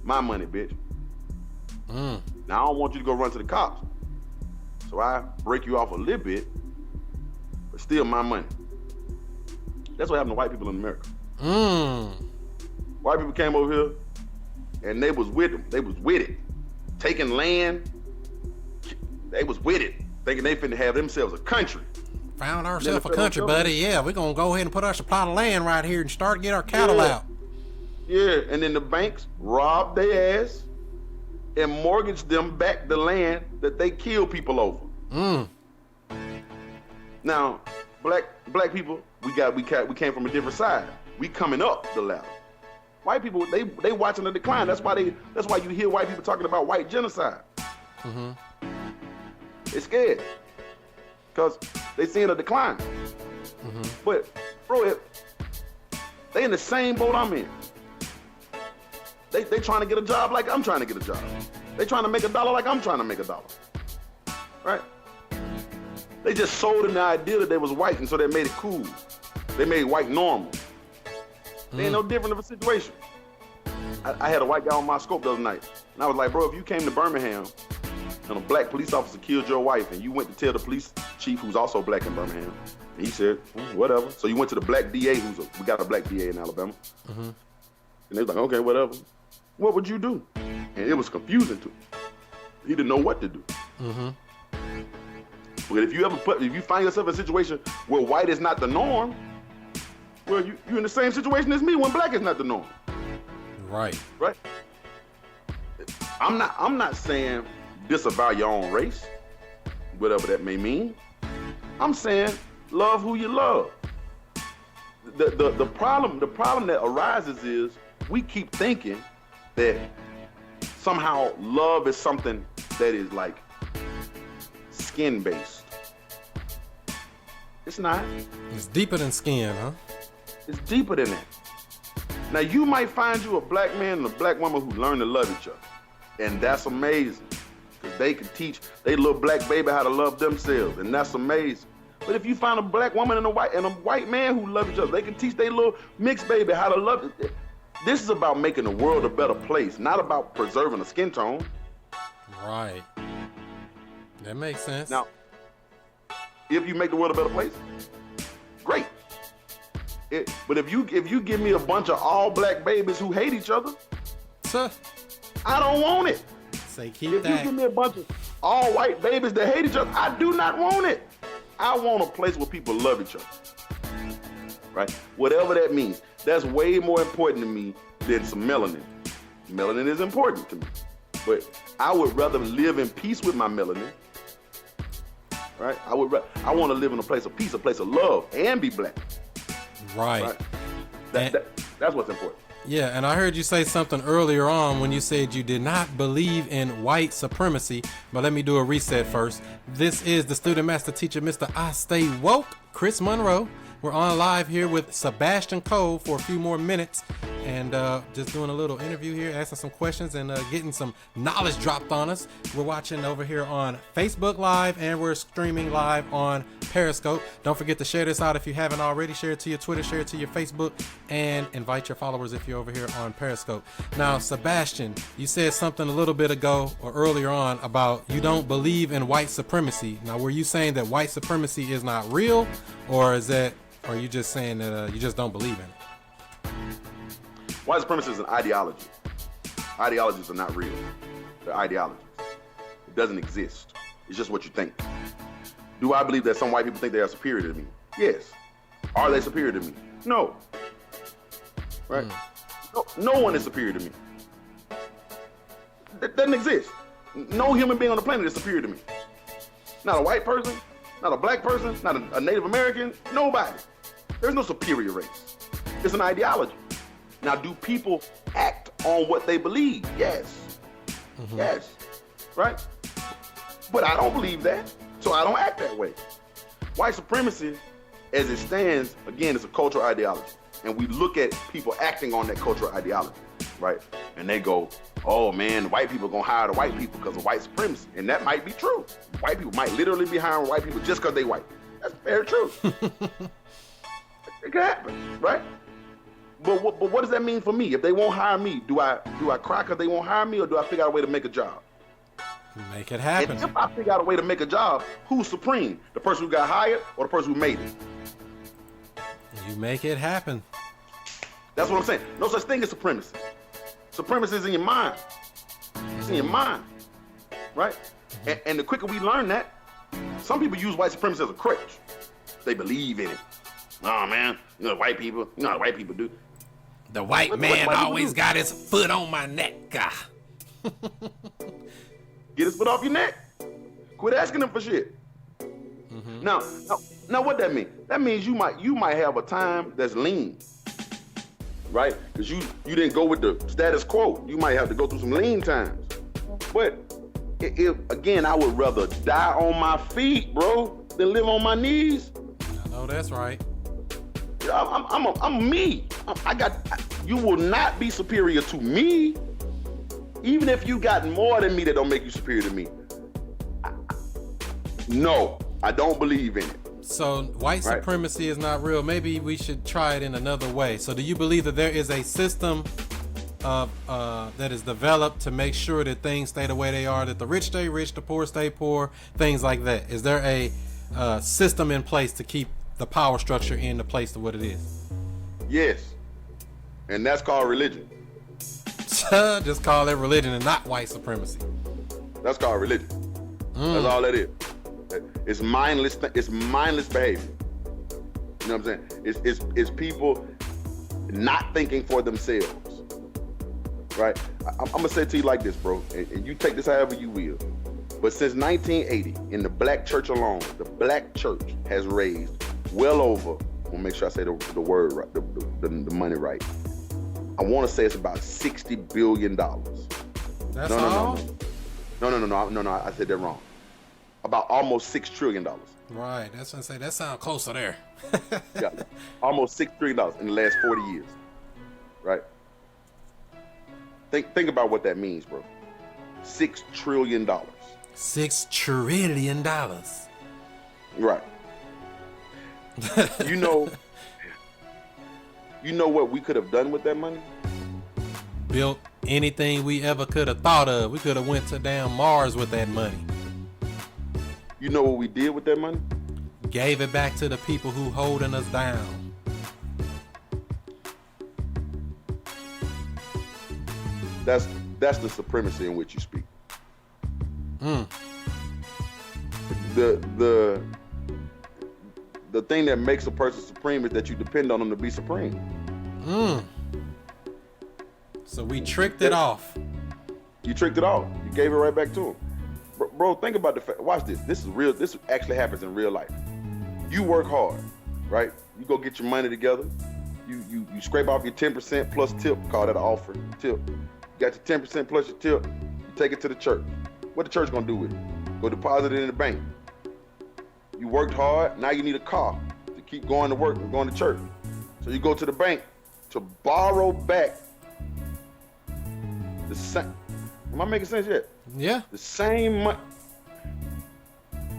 Speaker 2: My money, bitch. Now, I don't want you to go run to the cops. So I break you off a little bit, but still my money. That's what happened to white people in America. White people came over here, and they was with them. They was with it. Taking land. They was with it, thinking they finna have themselves a country.
Speaker 1: Found ourselves a country, buddy. Yeah, we're gonna go ahead and put us a plot of land right here and start to get our cattle out.
Speaker 2: Yeah, and then the banks robbed their ass and mortgaged them back the land that they killed people over. Now, black people, we came from a different side. We coming up the ladder. White people, they watching the decline. That's why you hear white people talking about white genocide.
Speaker 1: Mm-hmm.
Speaker 2: They scared because they seeing a decline.
Speaker 1: Mm-hmm.
Speaker 2: But bro, they in the same boat I'm in. They trying to get a job like I'm trying to get a job. They trying to make $1 like I'm trying to make $1. Right? They just sold them the idea that they was white, and so they made it cool. They made white normal. They ain't no different of a situation. I had a white guy on my scope the other night, and I was like, bro, if you came to Birmingham and a black police officer killed your wife, and you went to tell the police chief, who's also black in Birmingham, and he said, whatever. So you went to the black DA, we got a black DA in Alabama, and they was like, okay, whatever. What would you do? And it was confusing to him. He didn't know what to do. But if you find yourself in a situation where white is not the norm, well, you're in the same situation as me when black is not the norm.
Speaker 1: Right.
Speaker 2: I'm not saying disavow your own race, whatever that may mean. I'm saying love who you love. The problem that arises is we keep thinking that somehow love is something that is like skin based. It's not.
Speaker 1: It's deeper than skin, huh?
Speaker 2: It's deeper than that. Now you might find you a black man and a black woman who learn to love each other. And that's amazing. Because they can teach their little black baby how to love themselves. And that's amazing. But if you find a black woman and a white man who love each other, they can teach their little mixed baby how to love it. This is about making the world a better place, not about preserving a skin tone. Right.
Speaker 1: That makes sense.
Speaker 2: Now, if you make the world a better place, great. But if you give me a bunch of all black babies who hate each other, I don't want it.
Speaker 1: Say keep
Speaker 2: if
Speaker 1: that.
Speaker 2: You give me a bunch of all white babies that hate each other, I do not want it. I want a place where people love each other. Right? Whatever that means. That's way more important to me than some melanin. Melanin is important to me. But I would rather live in peace with my melanin. Right? I want to live in a place of peace, a place of love, and be black.
Speaker 1: Right.
Speaker 2: That's what's important.
Speaker 1: Yeah, and I heard you say something earlier on when you said you did not believe in white supremacy. But let me do a reset first. This is the student master teacher, Mr. I Stay Woke, Chris Monroe. We're on live here with Sebastian Kole for a few more minutes, and just doing a little interview here, asking some questions and getting some knowledge dropped on us. We're watching over here on Facebook Live, and we're streaming live on Periscope. Don't forget to share this out if you haven't already. Share it to your Twitter, share it to your Facebook, and invite your followers if you're over here on Periscope. Now, Sebastian, you said something a little bit ago or earlier on about you don't believe in white supremacy. Now, were you saying that white supremacy is not real, or are you just saying that you just don't believe in it?
Speaker 2: White supremacy is an ideology. Ideologies are not real. They're ideologies. It doesn't exist. It's just what you think. Do I believe that some white people think they are superior to me? Yes. Are they superior to me? No. Right? No one is superior to me. That doesn't exist. No human being on the planet is superior to me. Not a white person, not a black person, not a Native American, nobody. There's no superior race. It's an ideology. Now, do people act on what they believe? Yes. Yes. Right? But I don't believe that, so I don't act that way. White supremacy, as it stands, again, is a cultural ideology. And we look at people acting on that cultural ideology, right? And they go, oh man, white people are gonna hire the white people because of white supremacy. And that might be true. White people might literally be hiring white people just because they white. That's very true. It can happen, right? But what does that mean for me? If they won't hire me, do I cry because they won't hire me, or do I figure out a way to make a job?
Speaker 1: Make it happen.
Speaker 2: And if I figure out a way to make a job, who's supreme? The person who got hired or the person who made it?
Speaker 1: You make it happen.
Speaker 2: That's what I'm saying. No such thing as supremacy. Supremacy is in your mind. It's in your mind, right? And the quicker we learn that, some people use white supremacy as a crutch. They believe in it. Oh man, you know white people. You know how white people do.
Speaker 1: The white man always got his foot on my neck.
Speaker 2: Get his foot off your neck. Quit asking him for shit. Now, what that mean? That means you might have a time that's lean, right? Because you didn't go with the status quo. You might have to go through some lean times. But if again, I would rather die on my feet, bro, than live on my knees.
Speaker 1: I know that's right.
Speaker 2: I'm me. You will not be superior to me. Even if you got more than me, that don't make you superior to me. No, I don't believe in it.
Speaker 1: So white supremacy is not real. Maybe we should try it in another way. So do you believe that there is a system that is developed to make sure that things stay the way they are, that the rich stay rich, the poor stay poor, things like that? Is there a system in place to keep the power structure in the place to what it is?
Speaker 2: Yes. And that's called religion.
Speaker 1: Just call it religion and not white supremacy.
Speaker 2: That's called religion. That's all that is. It's mindless. It's mindless behavior. You know what I'm saying? It's people not thinking for themselves. Right? I'm gonna say it to you like this, bro, and you take this however you will. But since 1980, in the black church alone, the black church has raised well over. I want to make sure I say the word right, the money right. I want to say it's about $60 billion.
Speaker 1: That's all?
Speaker 2: No. I said that wrong. About almost $6 trillion.
Speaker 1: Right. That's what I say. That sounds closer there.
Speaker 2: Yeah, almost $6 trillion in the last 40 years. Right. Think about what that means, bro. $6 trillion.
Speaker 1: $6 trillion.
Speaker 2: Right. You know what we could have done with that money?
Speaker 1: Built anything we ever could have thought of. We could have went to damn Mars with that money.
Speaker 2: You know what we did with that money?
Speaker 1: Gave it back to the people who holding us down.
Speaker 2: That's the supremacy in which you speak. The thing that makes a person supreme is that you depend on them to be supreme.
Speaker 1: So we tricked it off.
Speaker 2: You tricked it off. You gave it right back to him. Bro, think about the fact. Watch this. This is real. This actually happens in real life. You work hard, right? You go get your money together. You scrape off your 10% plus tip. Call that an offer. Tip. You got your 10% plus your tip. You take it to the church. What the church gonna do with it? Go deposit it in the bank. You worked hard. Now you need a car to keep going to work and going to church. So you go to the bank to borrow back the same. Am I making sense yet?
Speaker 1: Yeah.
Speaker 2: The same money.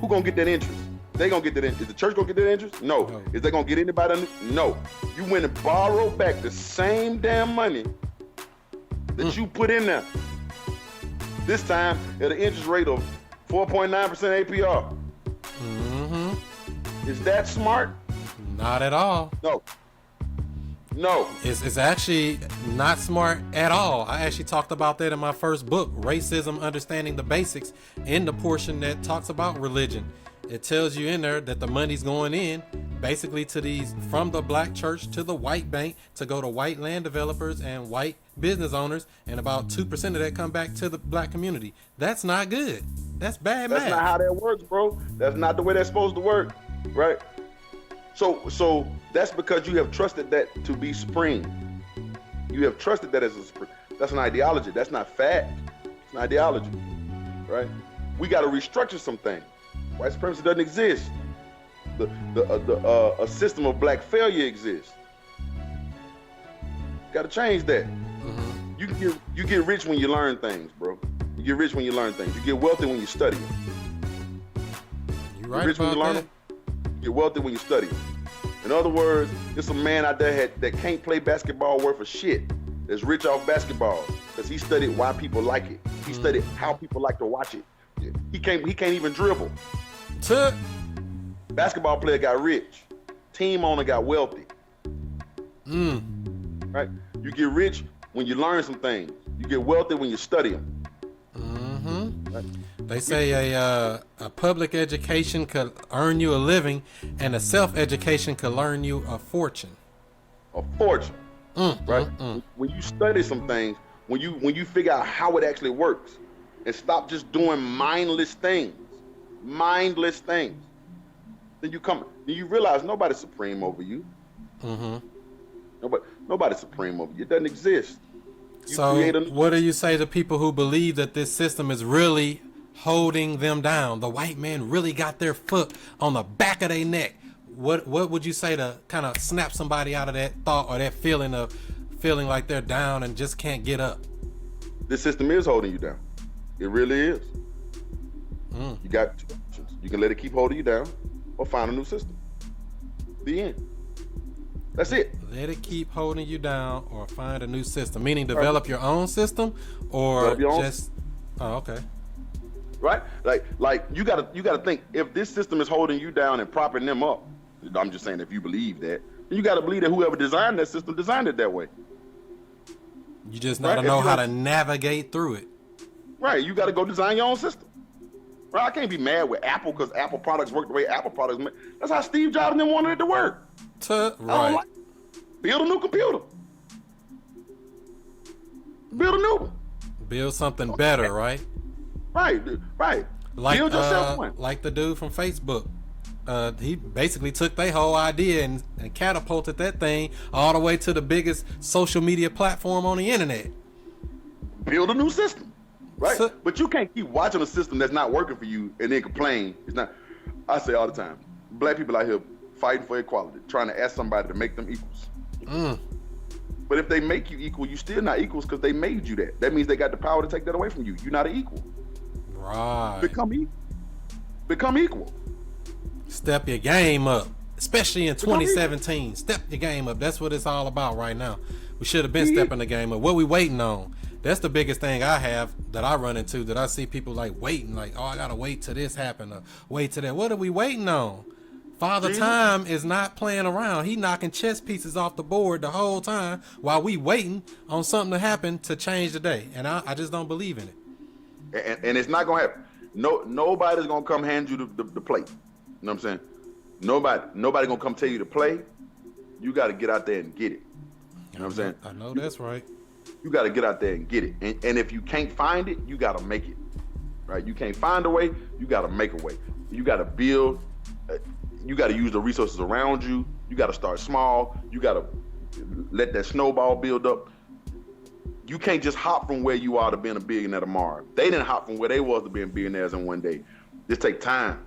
Speaker 2: Who gonna get that interest? They gonna get that interest. Is the church gonna get that interest? No.
Speaker 1: No.
Speaker 2: Is they gonna get anybody? No. You went and borrowed back the same damn money that you put in there. This time at an interest rate of 4.9% APR.
Speaker 1: Mm-hmm.
Speaker 2: Is that smart?
Speaker 1: Not at all.
Speaker 2: No. No.
Speaker 1: It's actually not smart at all. I actually talked about that in my first book, Racism, Understanding the Basics, in the portion that talks about religion. It tells you in there that the money's going in basically to these, from the black church to the white bank, to go to white land developers and white business owners, and about 2% of that come back to the black community. That's not good. That's bad math.
Speaker 2: That's not how that works, bro. That's not the way that's supposed to work, right? So that's because you have trusted that to be supreme. You have trusted that as a supreme. That's an ideology. That's not fact. It's an ideology, right? We got to restructure some things. White supremacy doesn't exist. A system of black failure exists. Got to change that. Mm-hmm. You get rich when you learn things, bro. You get rich when you learn things. You get wealthy when you study them.
Speaker 1: You're right
Speaker 2: rich
Speaker 1: about
Speaker 2: when you learn
Speaker 1: that.
Speaker 2: them. You get wealthy when you study them. In other words, there's a man out there that can't play basketball worth a shit. That's rich off basketball because he studied why people like it. He studied how people like to watch it. He can't even dribble. Basketball player got rich. Team owner got wealthy. Right? You get rich when you learn some things. You get wealthy when you study them.
Speaker 1: Mm-hmm.
Speaker 2: Right?
Speaker 1: They say a public education could earn you a living, and a self-education could earn you a fortune.
Speaker 2: A fortune. Right? When you study some things, when you figure out how it actually works, and stop just doing mindless things, then you realize nobody's supreme over you. Nobody's supreme over you. It doesn't exist.
Speaker 1: What do you say to people who believe that this system is really holding them down? The white man really got their foot on the back of their neck. What would you say to kind of snap somebody out of that thought or that feeling of feeling like they're down and just can't get up?
Speaker 2: This system is holding you down. It really is. You got two options. You can let it keep holding you down or find a new system. The end. That's it.
Speaker 1: Let it keep holding you down or find a new system. Meaning develop your own system or just... Oh, okay.
Speaker 2: Right? Like you gotta think, if this system is holding you down and propping them up, I'm just saying if you believe that, then you gotta believe that whoever designed that system designed it that way.
Speaker 1: You just gotta know how to navigate through it.
Speaker 2: Right, you gotta go design your own system. Right, I can't be mad with Apple because Apple products work the way Apple products. That's how Steve Jobs and them wanted it to work.
Speaker 1: Right.
Speaker 2: Build a new computer. Build a new one.
Speaker 1: Build something better, right?
Speaker 2: Right.
Speaker 1: Like,
Speaker 2: build yourself one.
Speaker 1: Like the dude from Facebook. He basically took their whole idea and catapulted that thing all the way to the biggest social media platform on the internet.
Speaker 2: Build a new system. Right? But you can't keep watching a system that's not working for you and then complain. It's not. I say all the time, black people out here fighting for equality, trying to ask somebody to make them equals. But if they make you equal, you still not equals because they made you that. That means they got the power to take that away from you. You're not an equal.
Speaker 1: Right.
Speaker 2: Become equal.
Speaker 1: Step your game up, especially in 2017. Step your game up. That's what it's all about right now. We should have been stepping the game up. What we waiting on? That's the biggest thing I have that I run into, that I see people like waiting, like, oh, I gotta wait till this happen or wait till that. What are we waiting on? Father Time is not playing around. He knocking chess pieces off the board the whole time while we waiting on something to happen to change the day. And I just don't believe in it.
Speaker 2: And it's not gonna happen. Nobody's gonna come hand you the plate. You know what I'm saying? Nobody gonna come tell you to play. You gotta get out there and get it. You know what I'm saying?
Speaker 1: I know that's right.
Speaker 2: You got to get out there and get it. And if you can't find it, you got to make it. Right? You can't find a way, you got to make a way. You got to build. You got to use the resources around you. You got to start small. You got to let that snowball build up. You can't just hop from where you are to being a billionaire tomorrow. They didn't hop from where they was to being billionaires in one day. This take time.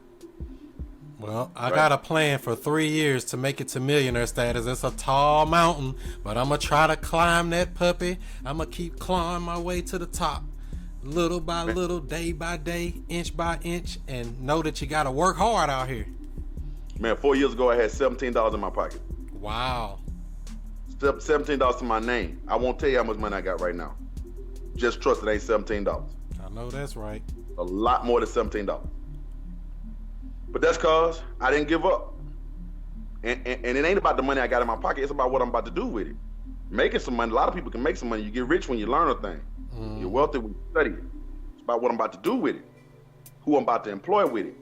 Speaker 1: Well, I got a plan for 3 years to make it to millionaire status. It's a tall mountain, but I'm going to try to climb that puppy. I'm going to keep clawing my way to the top, little by little, day by day, inch by inch, and know that you got to work hard out here.
Speaker 2: Man, 4 years ago, I had $17 in my pocket.
Speaker 1: Wow.
Speaker 2: $17 to my name. I won't tell you how much money I got right now. Just trust it ain't $17.
Speaker 1: I know that's right.
Speaker 2: A lot more than $17. But that's cause I didn't give up. And it ain't about the money I got in my pocket. It's about what I'm about to do with it. Making some money. A lot of people can make some money. You get rich when you learn a thing. You're wealthy when you study it. It's about what I'm about to do with it. Who I'm about to employ with it.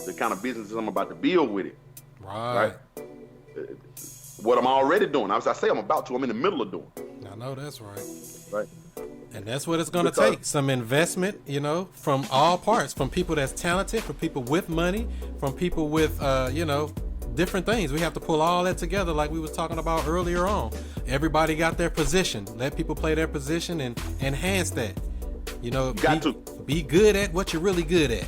Speaker 2: The kind of businesses I'm about to build with it.
Speaker 1: Right.
Speaker 2: What I'm already doing. As I say I'm about to, I'm in the middle of doing.
Speaker 1: I know that's right.
Speaker 2: Right.
Speaker 1: And that's what it's going to take. Some investment, you know, from all parts, from people that's talented, from people with money, from people with, different things. We have to pull all that together like we was talking about earlier on. Everybody got their position. Let people play their position and enhance that. You know, be good at what you're really good at.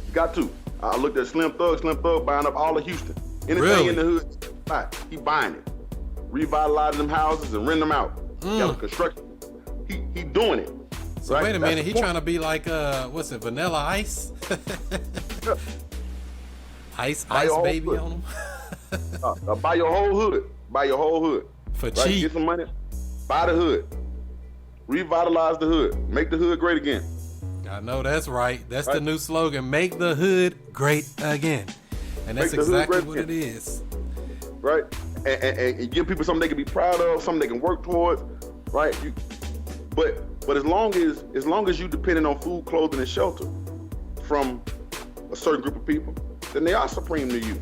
Speaker 2: You got to. I looked at Slim Thug buying up all of Houston. Anything in the hood, he buying it. Revitalizing them houses and renting them out. Got a construction. He doing it.
Speaker 1: So wait a minute, he trying to be like what's it, Vanilla Ice? Ice baby hood on him.
Speaker 2: Buy your whole hood. Buy your whole hood.
Speaker 1: For cheap.
Speaker 2: Get some money. Buy the hood. Revitalize the hood. Make the hood great again.
Speaker 1: I know that's right. That's the new slogan. Make the hood great again. And that's exactly what it is.
Speaker 2: Right? And give people something they can be proud of, something they can work towards. Right? But as long as you depending on food, clothing, and shelter from a certain group of people, then they are supreme to you.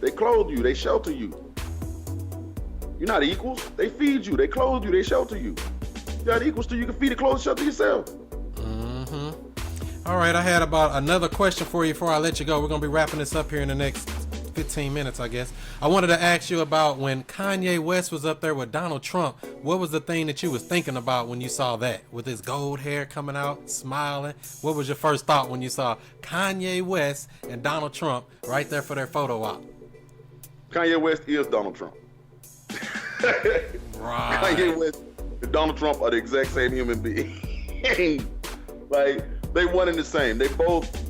Speaker 2: They clothe you, they shelter you. You're not equals. They feed you, they clothe you, they shelter you. You're not equals to you can feed and clothe and shelter yourself.
Speaker 1: All right, I had about another question for you before I let you go. We're gonna be wrapping this up here in the next 15 minutes, I guess. I wanted to ask you about when Kanye West was up there with Donald Trump. What was the thing that you was thinking about when you saw that? With his gold hair coming out, smiling. What was your first thought when you saw Kanye West and Donald Trump right there for their photo op?
Speaker 2: Kanye West is Donald Trump.
Speaker 1: Right.
Speaker 2: Kanye West and Donald Trump are the exact same human being. Like, they one and the same. They both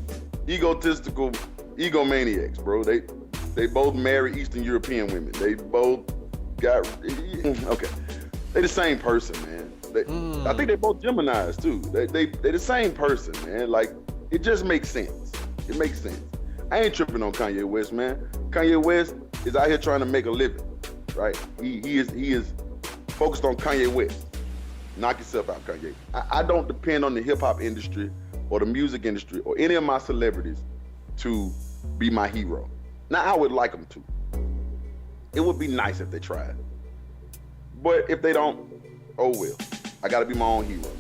Speaker 2: egotistical egomaniacs, bro. They both marry Eastern European women. They both got okay. They the same person, man. I think they both Geminis too. They the same person, man. Like, it just makes sense. It makes sense. I ain't tripping on Kanye West, man. Kanye West is out here trying to make a living, right? He is focused on Kanye West. Knock yourself out, Kanye. I don't depend on the hip hop industry or the music industry or any of my celebrities to be my hero. Now, I would like them to. It would be nice if they tried. But if they don't, oh well. I gotta be my own hero.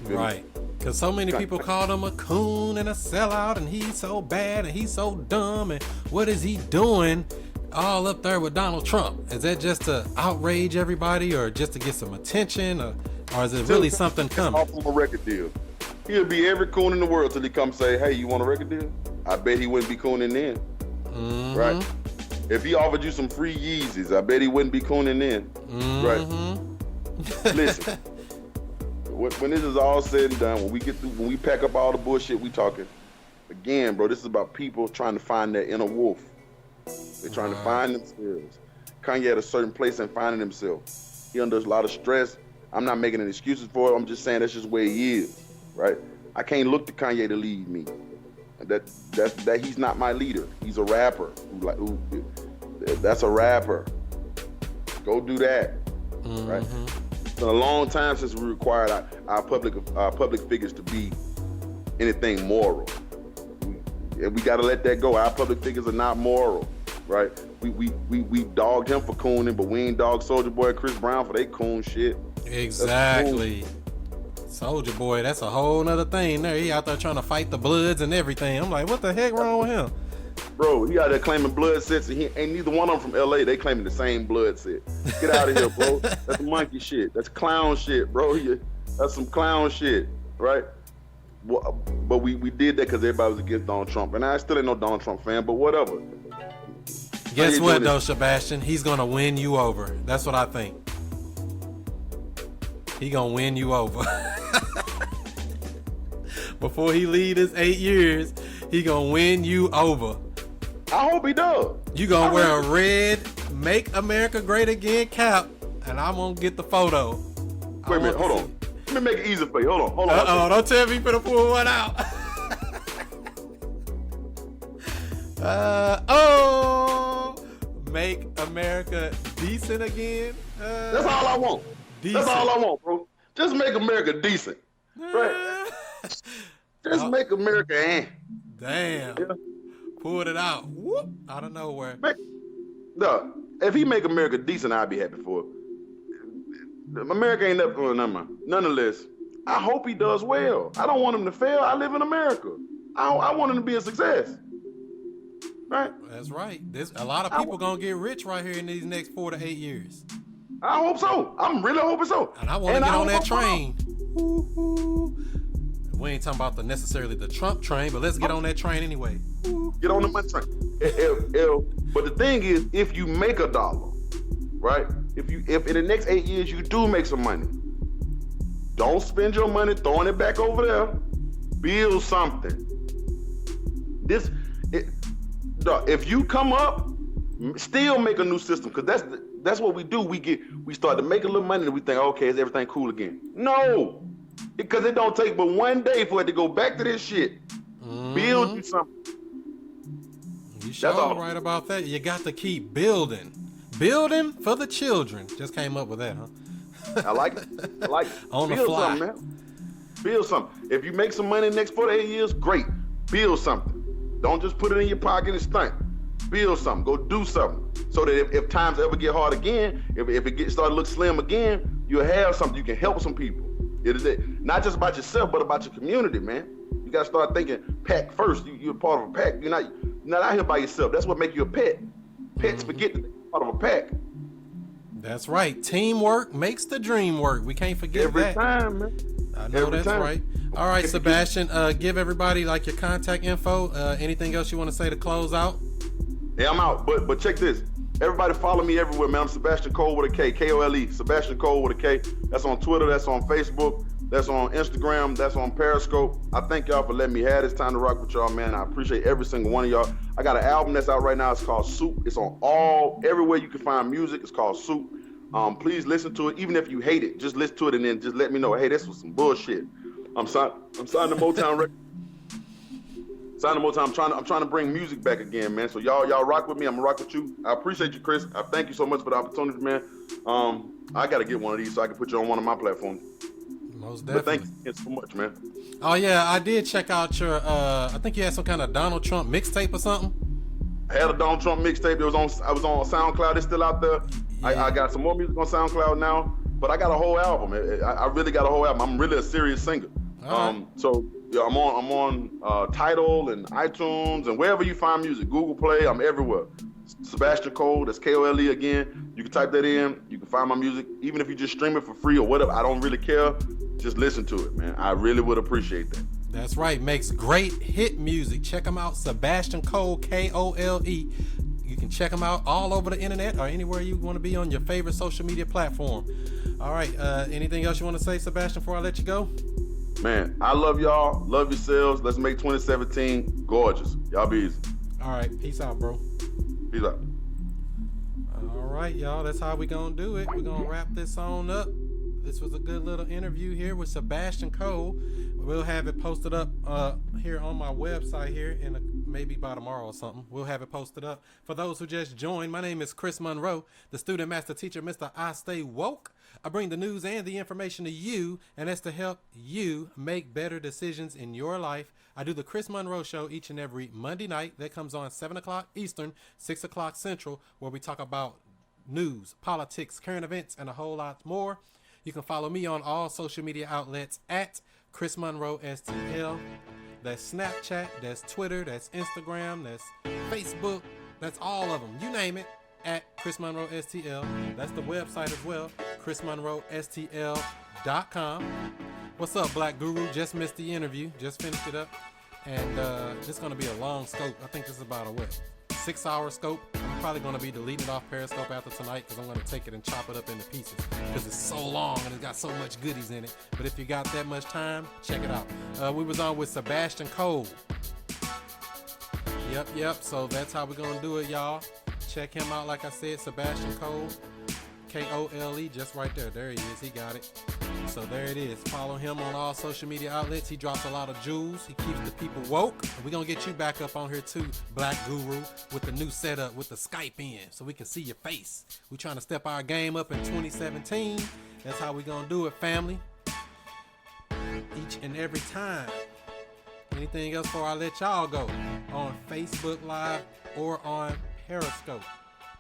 Speaker 1: Right. Because so many people called him a coon and a sellout, and he's so bad and he's so dumb, and what is he doing all up there with Donald Trump? Is that just to outrage everybody or just to get some attention, or is it really something coming?
Speaker 2: Off of a record deal. He'll be every coon in the world till he comes say, hey, you want a record deal? I bet he wouldn't be cooning then. Right? If he offered you some free Yeezys, I bet he wouldn't be cooning then. Right? Listen, when this is all said and done, when we pack up all the bullshit we talking, again, bro, this is about people trying to find their inner wolf. They're trying to find themselves. Kanye at a certain place and finding himself. He under a lot of stress. I'm not making any excuses for it. I'm just saying that's just where he is, right? I can't look to Kanye to lead me. That he's not my leader. He's a rapper. That's a rapper. Go do that, right? It's been a long time since we required our public figures to be anything moral. We got to let that go. Our public figures are not moral, right? We dogged him for cooning, but we ain't dogged Soulja Boy and Chris Brown for they coon shit.
Speaker 1: Exactly. Soulja Boy, that's a whole nother thing there. He out there trying to fight the Bloods and everything. I'm like, what the heck wrong with him?
Speaker 2: Bro, he out there claiming blood sets, and he ain't neither one of them from LA. They claiming the same blood set. Get out of here, bro. That's monkey shit. That's clown shit, bro. That's some clown shit, right? But we did that because everybody was against Donald Trump, and I still ain't no Donald Trump fan, but whatever.
Speaker 1: Guess what, though, Sebastian? He's gonna win you over. That's what I think. He gonna win you over. Before he leave his 8 years, he gonna win you over.
Speaker 2: I hope he does.
Speaker 1: You gonna wear a red "Make America Great Again" cap, and I'm gonna get the photo.
Speaker 2: Wait a minute, hold on. Let me make it easy for you. Hold on.
Speaker 1: Uh-oh, don't tell me you finna pull one out. Make America decent again.
Speaker 2: That's all I want. Decent. That's all I want, bro. Just make America decent. Right? Just make America
Speaker 1: Damn. Yeah. Pulled it out. Whoop, out of nowhere.
Speaker 2: No, if he make America decent, I'd be happy for it. America ain't never going to nonetheless. I hope he does well. I don't want him to fail. I live in America. I want him to be a success. Right?
Speaker 1: That's right. A lot of people gonna get rich right here in these next 4 to 8 years.
Speaker 2: I hope so. I'm really hoping so.
Speaker 1: And I want to get on that train. We ain't talking about necessarily the Trump train, but let's get on that train anyway.
Speaker 2: Get on the money train. But the thing is, if you make $1, right? If in the next 8 years you do make some money, don't spend your money throwing it back over there. Build something. If you come up, still make a new system, because that's what we do. We start to make a little money and we think, okay, is everything cool again? No, because it don't take but one day for it to go back to this shit. Mm-hmm. Build you something.
Speaker 1: You sure right about that. You got to keep building. Building for the children. Just came up with that, huh?
Speaker 2: I like it.
Speaker 1: On
Speaker 2: Build
Speaker 1: the fly.
Speaker 2: Something, man. Build something. If you make some money in the next 4 to 8 years, great. Build something. Don't just put it in your pocket and stink. Build something. Go do something. So that if times ever get hard again, if it start to look slim again, you'll have something. You can help some people. It is not just about yourself, but about your community, man. You gotta start thinking pack first. You're a part of a pack. You're not out here by yourself. That's what makes you a pet. Pets forget that they're part of a pack.
Speaker 1: That's right. Teamwork makes the dream work. We can't forget
Speaker 2: every
Speaker 1: that.
Speaker 2: Time, man.
Speaker 1: I know that's right. All right, Sebastian, give everybody like your contact info. Anything else you want to say to close out?
Speaker 2: Yeah, I'm out. But check this. Everybody follow me everywhere, man. I'm Sebastian Kole with a K. Kole. Sebastian Kole with a K. That's on Twitter. That's on Facebook. That's on Instagram. That's on Periscope. I thank y'all for letting me have this time to rock with y'all, man. I appreciate every single one of y'all. I got an album that's out right now. It's called Soup. It's on everywhere you can find music. It's called Soup. Please listen to it. Even if you hate it, just listen to it and then just let me know, hey, this was some bullshit. I'm signing the Motown record. Signing the Motown. I'm trying to bring music back again, man. So y'all rock with me. I'm gonna rock with you. I appreciate you, Chris. I thank you so much for the opportunity, man. I gotta get one of these so I can put you on one of my platforms.
Speaker 1: Most definitely.
Speaker 2: But thank you so much, man.
Speaker 1: Oh yeah, I did check out your. I think you had some kind of Donald Trump mixtape or something.
Speaker 2: I had a Donald Trump mixtape. I was on SoundCloud. It's still out there. Yeah. I got some more music on SoundCloud now, but I got a whole album. I really got a whole album. I'm really a serious singer. Right. So yeah, I'm on Tidal and iTunes and wherever you find music. Google Play. I'm everywhere. Sebastian Kole. That's Kole again. You can type that in. You can find my music. Even if you just stream it for free or whatever, I don't really care. Just listen to it, man. I really would appreciate that.
Speaker 1: That's right. Makes great hit music. Check him out. Sebastian Kole, Kole. You can check him out all over the internet or anywhere you want to be on your favorite social media platform. All right. Anything else you want to say, Sebastian, before I let you go?
Speaker 2: Man, I love y'all. Love yourselves. Let's make 2017 gorgeous. Y'all be easy.
Speaker 1: All right. Peace out, bro.
Speaker 2: Peace out.
Speaker 1: All right, y'all. That's how we going to do it. We're going to wrap this on up. This was a good little interview here with Sebastian Kole. We'll have it posted up here on my website here maybe by tomorrow or something. We'll have it posted up. For those who just joined, my name is Chris Monroe, the student master teacher, Mr. I Stay Woke. I bring the news and the information to you, and that's to help you make better decisions in your life. I do the Chris Monroe Show each and every Monday night. That comes on 7 o'clock Eastern, 6 o'clock Central, where we talk about news, politics, current events, and a whole lot more. You can follow me on all social media outlets at Chris Monroe STL. That's Snapchat, that's Twitter, that's Instagram, that's Facebook, that's all of them. You name it, at Chris Monroe STL. That's the website as well, chrismonroestl.com. What's up, Black Guru? Just missed the interview, just finished it up. And this is going to be a long scope. I think this is about a 6-hour scope. I'm probably going to be deleting it off Periscope after tonight because I'm going to take it and chop it up into pieces because it's so long and it's got so much goodies in it. But if you got that much time, check it out. We was on with Sebastian Kole. Yep. So that's how we're gonna do it, y'all. Check him out, like I said, Sebastian Kole, Kole, just right there. There he is. He got it. So there it is. Follow him on all social media outlets. He drops a lot of jewels. He keeps the people woke. And we're gonna get you back up on here too, Black Guru, with the new setup, with the Skype in, so we can see your face. We're trying to step our game up in 2017. That's how we're gonna do it, family. Each and every time. Anything else before I let y'all go? On Facebook Live or on Periscope.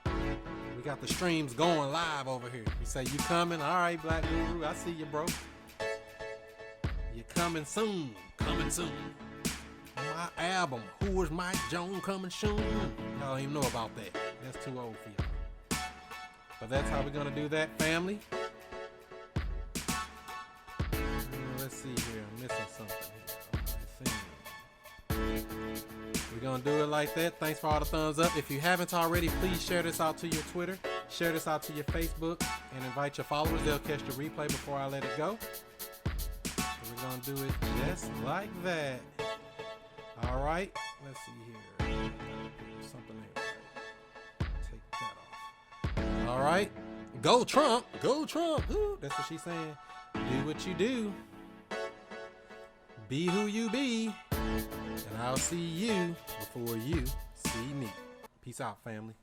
Speaker 1: We got the streams going live over here. You say you coming? All right, Black Guru, I see you, bro. You coming soon. Coming soon. My album, Who is Mike Jones, coming soon. Y'all don't even know about that. That's too old for y'all. But that's how we're gonna do that, family. Let's see here. I'm missing something here. We're gonna do it like that. Thanks for all the thumbs up. If you haven't already, please share this out to your Twitter, share this out to your Facebook, and invite your followers. They'll catch the replay before I let it go. So we're gonna do it just like that. All right. Let's see here. Something ain't right. Take that off. All right. Go Trump. Go Trump. Ooh, that's what she's saying. Do what you do. Be who you be, and I'll see you before you see me. Peace out, family.